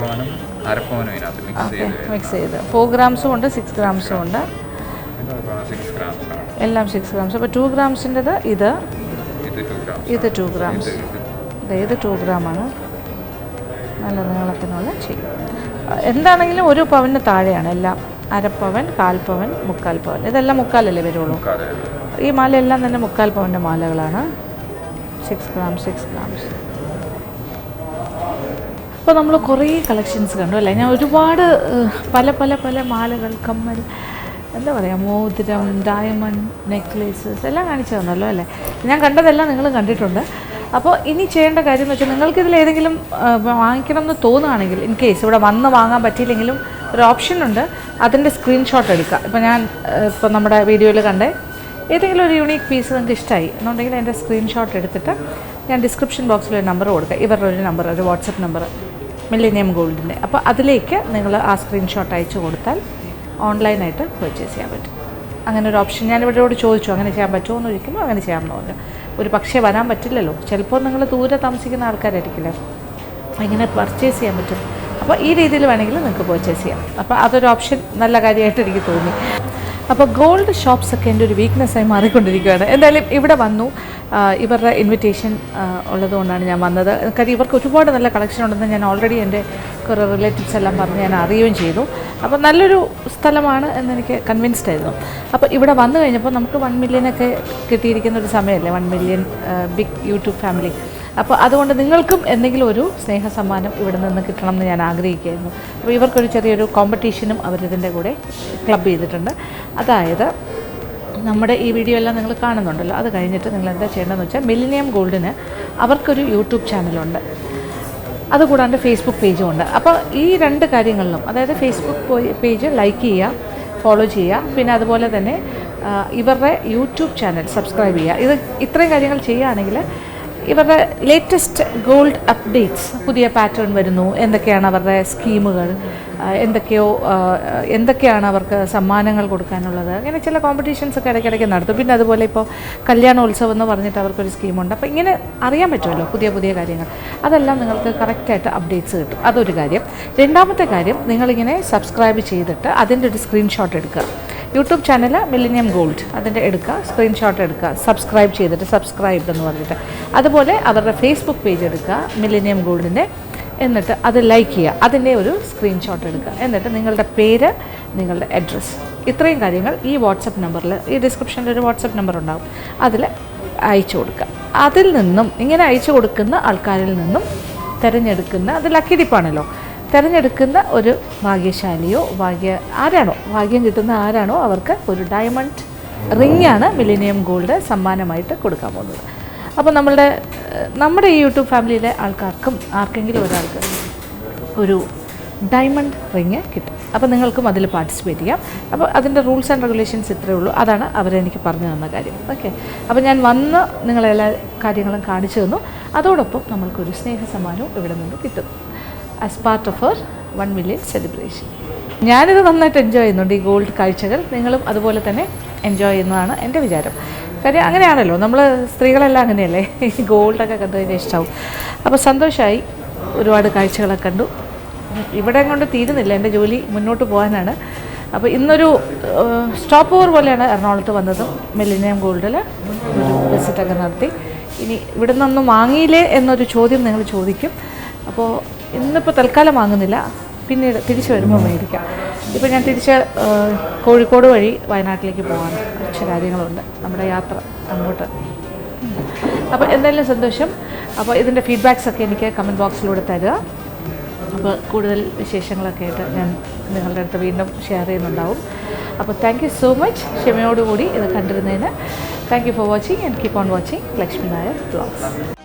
മിക്സ് ചെയ്ത് 4 ഗ്രാംസും ഉണ്ട് 6 ഗ്രാംസും ഉണ്ട്. എല്ലാം 6 ഗ്രാംസ്. അപ്പോൾ 2 ഗ്രാംസിൻ്റെത് ഇത് 2 ഗ്രാംസ്. ഇത് 2 ഗ്രാമാണ്. നല്ല നീളത്തിനുള്ള ചെയിൻ. എന്താണെങ്കിലും 1 പവന് താഴെയാണ് എല്ലാം. 1/2 പവൻ 1/4 പവൻ 3/4 പവൻ. ഇതെല്ലാം 3/4 വരുള്ളൂ. ഈ മാലയെല്ലാം തന്നെ 3/4 പവൻ്റെ മാലകളാണ്. 6 ഗ്രാംസ്. അപ്പോൾ നമ്മൾ കുറേ കളക്ഷൻസ് കണ്ടു അല്ലേ. ഞാൻ ഒരുപാട് പല പല പല മാലകൾ, കമ്മൽ, എന്താ പറയുക, മോതിരം, ഡയമണ്ട് നെക്ലേസസ് എല്ലാം കാണിച്ചു തന്നല്ലോ അല്ലേ. ഞാൻ കണ്ടതെല്ലാം നിങ്ങൾ കണ്ടിട്ടുണ്ട്. അപ്പോൾ ഇനി ചെയ്യേണ്ട കാര്യം എന്ന് വെച്ചാൽ, നിങ്ങൾക്കിതിൽ ഏതെങ്കിലും വാങ്ങിക്കണം എന്ന് തോന്നുകയാണെങ്കിൽ, ഇൻ കേസ് ഇവിടെ വന്ന് വാങ്ങാൻ പറ്റിയില്ലെങ്കിലും ഒരു ഓപ്ഷനുണ്ട്, അതിൻ്റെ സ്ക്രീൻഷോട്ട് എടുക്കുക. ഇപ്പോൾ നമ്മുടെ വീഡിയോയിൽ കണ്ടേ ഏതെങ്കിലും ഒരു യൂണീക്ക് പീസ് നിങ്ങൾക്ക് ഇഷ്ടമായി എന്നുണ്ടെങ്കിൽ അതിൻ്റെ സ്ക്രീൻഷോട്ട് എടുത്തിട്ട് ഞാൻ ഡിസ്ക്രിപ്ഷൻ ബോക്സിൽ ഒരു നമ്പർ കൊടുക്കുക. ഇവരുടെ ഒരു നമ്പർ, ഒരു വാട്സപ്പ് നമ്പർ, മില്ലേനിയം ഗോൾഡിൻ്റെ. അപ്പോൾ അതിലേക്ക് നിങ്ങൾ ആ സ്ക്രീൻഷോട്ട് അയച്ചു കൊടുത്താൽ ഓൺലൈനായിട്ട് പർച്ചേസ് ചെയ്യാൻ പറ്റും. അങ്ങനെ ഒരു ഓപ്ഷൻ ഞാൻ ഇവരോട് ചോദിച്ചു, അങ്ങനെ ചെയ്യാൻ പറ്റുമോ എന്ന് ചോദിക്കുമ്പോൾ അങ്ങനെ ചെയ്യാമെന്ന് പറഞ്ഞു. ഒരു പക്ഷേ വരാൻ പറ്റില്ലല്ലോ, ചിലപ്പോൾ നിങ്ങൾ ദൂരെ താമസിക്കുന്ന ആൾക്കാരായിരിക്കില്ലേ, എങ്ങനെ പർച്ചേസ് ചെയ്യാൻ പറ്റും. അപ്പോൾ ഈ രീതിയിൽ വേണമെങ്കിൽ നിങ്ങൾക്ക് പർച്ചേസ് ചെയ്യാം. അപ്പോൾ അതൊരു ഓപ്ഷൻ നല്ല കാര്യമായിട്ട് എനിക്ക് തോന്നി. അപ്പോൾ ഗോൾഡ് ഷോപ്സൊക്കെ എൻ്റെ ഒരു വീക്ക്നെസ്സായി മാറിക്കൊണ്ടിരിക്കുകയാണ്. എന്തായാലും ഇവിടെ വന്നു, ഇവരുടെ ഇൻവിറ്റേഷൻ ഉള്ളതുകൊണ്ടാണ് ഞാൻ വന്നത്. കാര്യം ഇവർക്ക് ഒരുപാട് നല്ല കളക്ഷൻ ഉണ്ടെന്ന് ഞാൻ ഓൾറെഡി എൻ്റെ കുറേ റിലേറ്റീവ്സ് എല്ലാം പറഞ്ഞ് ഞാൻ അറിയുകയും ചെയ്തു. അപ്പോൾ നല്ലൊരു സ്ഥലമാണ് എന്നെനിക്ക് കൺവിൻസ്ഡ് ആയിരുന്നു. അപ്പോൾ ഇവിടെ വന്നു കഴിഞ്ഞപ്പോൾ നമുക്ക് 1 മില്യനൊക്കെ കിട്ടിയിരിക്കുന്ന ഒരു സമയമല്ലേ, 1 മില്യൺ ബിഗ് യൂട്യൂബ് ഫാമിലി. അപ്പോൾ അതുകൊണ്ട് നിങ്ങൾക്കും എന്തെങ്കിലും ഒരു സ്നേഹ സമ്മാനം ഇവിടെ നിന്ന് കിട്ടണം എന്ന് ഞാൻ ആഗ്രഹിക്കുകയായിരുന്നു. അപ്പോൾ ഇവർക്കൊരു ചെറിയൊരു കോമ്പറ്റീഷനും അവരിതിൻ്റെ കൂടെ ക്ലബ് ചെയ്തിട്ടുണ്ട്. അതായത് നമ്മുടെ ഈ വീഡിയോ എല്ലാം നിങ്ങൾ കാണുന്നുണ്ടല്ലോ, അത് കഴിഞ്ഞിട്ട് നിങ്ങൾ എന്താ ചെയ്യേണ്ടതെന്ന് വെച്ചാൽ, മില്ലേനിയം ഗോൾഡിന് അവർക്കൊരു യൂട്യൂബ് ചാനലുണ്ട്, അതുകൂടാണ്ട് ഫേസ്ബുക്ക് പേജും ഉണ്ട്. അപ്പോൾ ഈ 2 കാര്യങ്ങളിലും, അതായത് ഫേസ്ബുക്ക് പേജ് ലൈക്ക് ചെയ്യുക, ഫോളോ ചെയ്യുക, പിന്നെ അതുപോലെ തന്നെ ഇവരുടെ യൂട്യൂബ് ചാനൽ സബ്സ്ക്രൈബ് ചെയ്യുക. ഇത്രയും കാര്യങ്ങൾ ചെയ്യുകയാണെങ്കിൽ ഇവരുടെ ലേറ്റസ്റ്റ് ഗോൾഡ് അപ്ഡേറ്റ്സ്, പുതിയ പാറ്റേൺ വരുന്നു, എന്തൊക്കെയാണ് അവരുടെ സ്കീമുകൾ, എന്തൊക്കെയാണ് അവർക്ക് സമ്മാനങ്ങൾ കൊടുക്കാനുള്ളത്, അങ്ങനെ ചില കോമ്പറ്റീഷൻസ് ഒക്കെ ഇടയ്ക്കിടയ്ക്ക് നടത്തും. പിന്നെ അതുപോലെ ഇപ്പോൾ കല്യാണോത്സവം എന്ന് പറഞ്ഞിട്ട് അവർക്കൊരു സ്കീമുണ്ട്. അപ്പോൾ ഇങ്ങനെ അറിയാൻ പറ്റുമല്ലോ പുതിയ പുതിയ കാര്യങ്ങൾ, അതെല്ലാം നിങ്ങൾക്ക് കറക്റ്റായിട്ട് അപ്ഡേറ്റ്സ് കിട്ടും. അതൊരു കാര്യം. രണ്ടാമത്തെ കാര്യം, നിങ്ങളിങ്ങനെ സബ്സ്ക്രൈബ് ചെയ്തിട്ട് അതിൻ്റെ ഒരു സ്ക്രീൻഷോട്ട് എടുക്കുക. യൂട്യൂബ് ചാനൽ മില്ലേനിയം ഗോൾഡ്, അതിൻ്റെ എടുക്കുക, സ്ക്രീൻഷോട്ട് എടുക്കുക, സബ്സ്ക്രൈബ് ചെയ്തിട്ട് സബ്സ്ക്രൈബ്ഡ് എന്ന് പറഞ്ഞിട്ട്. അതുപോലെ അവരുടെ ഫേസ്ബുക്ക് പേജ് എടുക്കുക മില്ലേനിയം ഗോൾഡിൻ്റെ, എന്നിട്ട് അത് ലൈക്ക് ചെയ്യുക, അതിൻ്റെ ഒരു സ്ക്രീൻഷോട്ട് എടുക്കുക, എന്നിട്ട് നിങ്ങളുടെ പേര്, നിങ്ങളുടെ അഡ്രസ്സ്, ഇത്രയും കാര്യങ്ങൾ ഈ വാട്സപ്പ് നമ്പറിൽ, ഈ ഡിസ്ക്രിപ്ഷനിൽ ഒരു വാട്സപ്പ് നമ്പർ ഉണ്ടാകും, അതിൽ അയച്ചു കൊടുക്കുക. അതിൽ നിന്നും, ഇങ്ങനെ അയച്ചു കൊടുക്കുന്ന ആൾക്കാരിൽ നിന്നും തിരഞ്ഞെടുക്കുന്ന, അത് ലക്കി ടിപ്പാണല്ലോ, തിരഞ്ഞെടുക്കുന്ന ഒരു ഭാഗ്യശാലിയോ ഭാഗ്യം കിട്ടുന്ന ആരാണോ അവർക്ക് ഒരു ഡയമണ്ട് റിങ്ങാണ് മില്ലേനിയം ഗോൾഡ് സമ്മാനമായിട്ട് കൊടുക്കാൻ പോകുന്നത്. അപ്പോൾ നമ്മുടെ ഈ യൂട്യൂബ് ഫാമിലിയിലെ ആൾക്കാർക്കും ആർക്കെങ്കിലും ഒരാൾക്ക് ഒരു ഡയമണ്ട് റിങ് കിട്ടും. അപ്പോൾ നിങ്ങൾക്കും അതിൽ പാർട്ടിസിപ്പേറ്റ് ചെയ്യാം. അപ്പോൾ അതിൻ്റെ റൂൾസ് ആൻഡ് റെഗുലേഷൻസ് ഇത്രയേ ഉള്ളൂ. അതാണ് അവരെനിക്ക് പറഞ്ഞു തന്ന കാര്യം. ഓക്കെ, അപ്പോൾ ഞാൻ വന്ന് നിങ്ങളെല്ലാ കാര്യങ്ങളും കാണിച്ചു തന്നു. അതോടൊപ്പം നമ്മൾക്കൊരു സ്നേഹ സമ്മാനവും ഇവിടെ നിന്ന് കിട്ടും as part of our 1 million celebration. ഞാനിത് നന്നായിട്ട് എൻജോയ് ചെയ്യുന്നുണ്ട്, ഈ ഗോൾഡ് കാഴ്ചകൾ. നിങ്ങളും അതുപോലെ തന്നെ എൻജോയ് ചെയ്യുന്നതാണ് എൻ്റെ വിചാരം. കാര്യം അങ്ങനെയാണല്ലോ, നമ്മൾ സ്ത്രീകളെല്ലാം അങ്ങനെയല്ലേ, ഈ ഗോൾഡൊക്കെ കണ്ടു കഴിഞ്ഞാൽ ഇഷ്ടമാവും. അപ്പോൾ സന്തോഷമായി, ഒരുപാട് കാഴ്ചകളൊക്കെ കണ്ടു. ഇവിടെ കൊണ്ട് തീരുന്നില്ല, എൻ്റെ ജോലി മുന്നോട്ട് പോകാനാണ്. അപ്പോൾ ഇന്നൊരു സ്റ്റോപ്പ് ഓവർ പോലെയാണ് എറണാകുളത്ത് വന്നതും മില്ലേനിയം ഗോൾഡിൽ ഒരു വിസിറ്റൊക്കെ നടത്തി. ഇനി ഇവിടെ നിന്നൊന്നും വാങ്ങിയില്ലേ എന്നൊരു ചോദ്യം നിങ്ങൾ ചോദിക്കും. അപ്പോൾ ഇന്നിപ്പോൾ തൽക്കാലം വാങ്ങുന്നില്ല, പിന്നീട് തിരിച്ച് വരുമ്പോൾ മേടിക്കാം. ഇപ്പോൾ ഞാൻ തിരിച്ച് കോഴിക്കോട് വഴി വയനാട്ടിലേക്ക് പോകാൻ കുറച്ച് കാര്യങ്ങളുണ്ട്, നമ്മുടെ യാത്ര അങ്ങോട്ട്. അപ്പോൾ എന്തായാലും സന്തോഷം. അപ്പോൾ ഇതിൻ്റെ ഫീഡ്ബാക്സൊക്കെ എനിക്ക് കമൻറ്റ് ബോക്സിലൂടെ തരിക. അപ്പോൾ കൂടുതൽ വിശേഷങ്ങളൊക്കെ ആയിട്ട് ഞാൻ നിങ്ങളുടെ അടുത്ത് വീണ്ടും ഷെയർ ചെയ്യുന്നുണ്ടാവും. അപ്പോൾ താങ്ക് യു സോ മച്ച്, ക്ഷമയോടുകൂടി ഇത് കണ്ടിരുന്നതിന്. Thank you for watching and keep on watching Lakshmi Nair vlogs.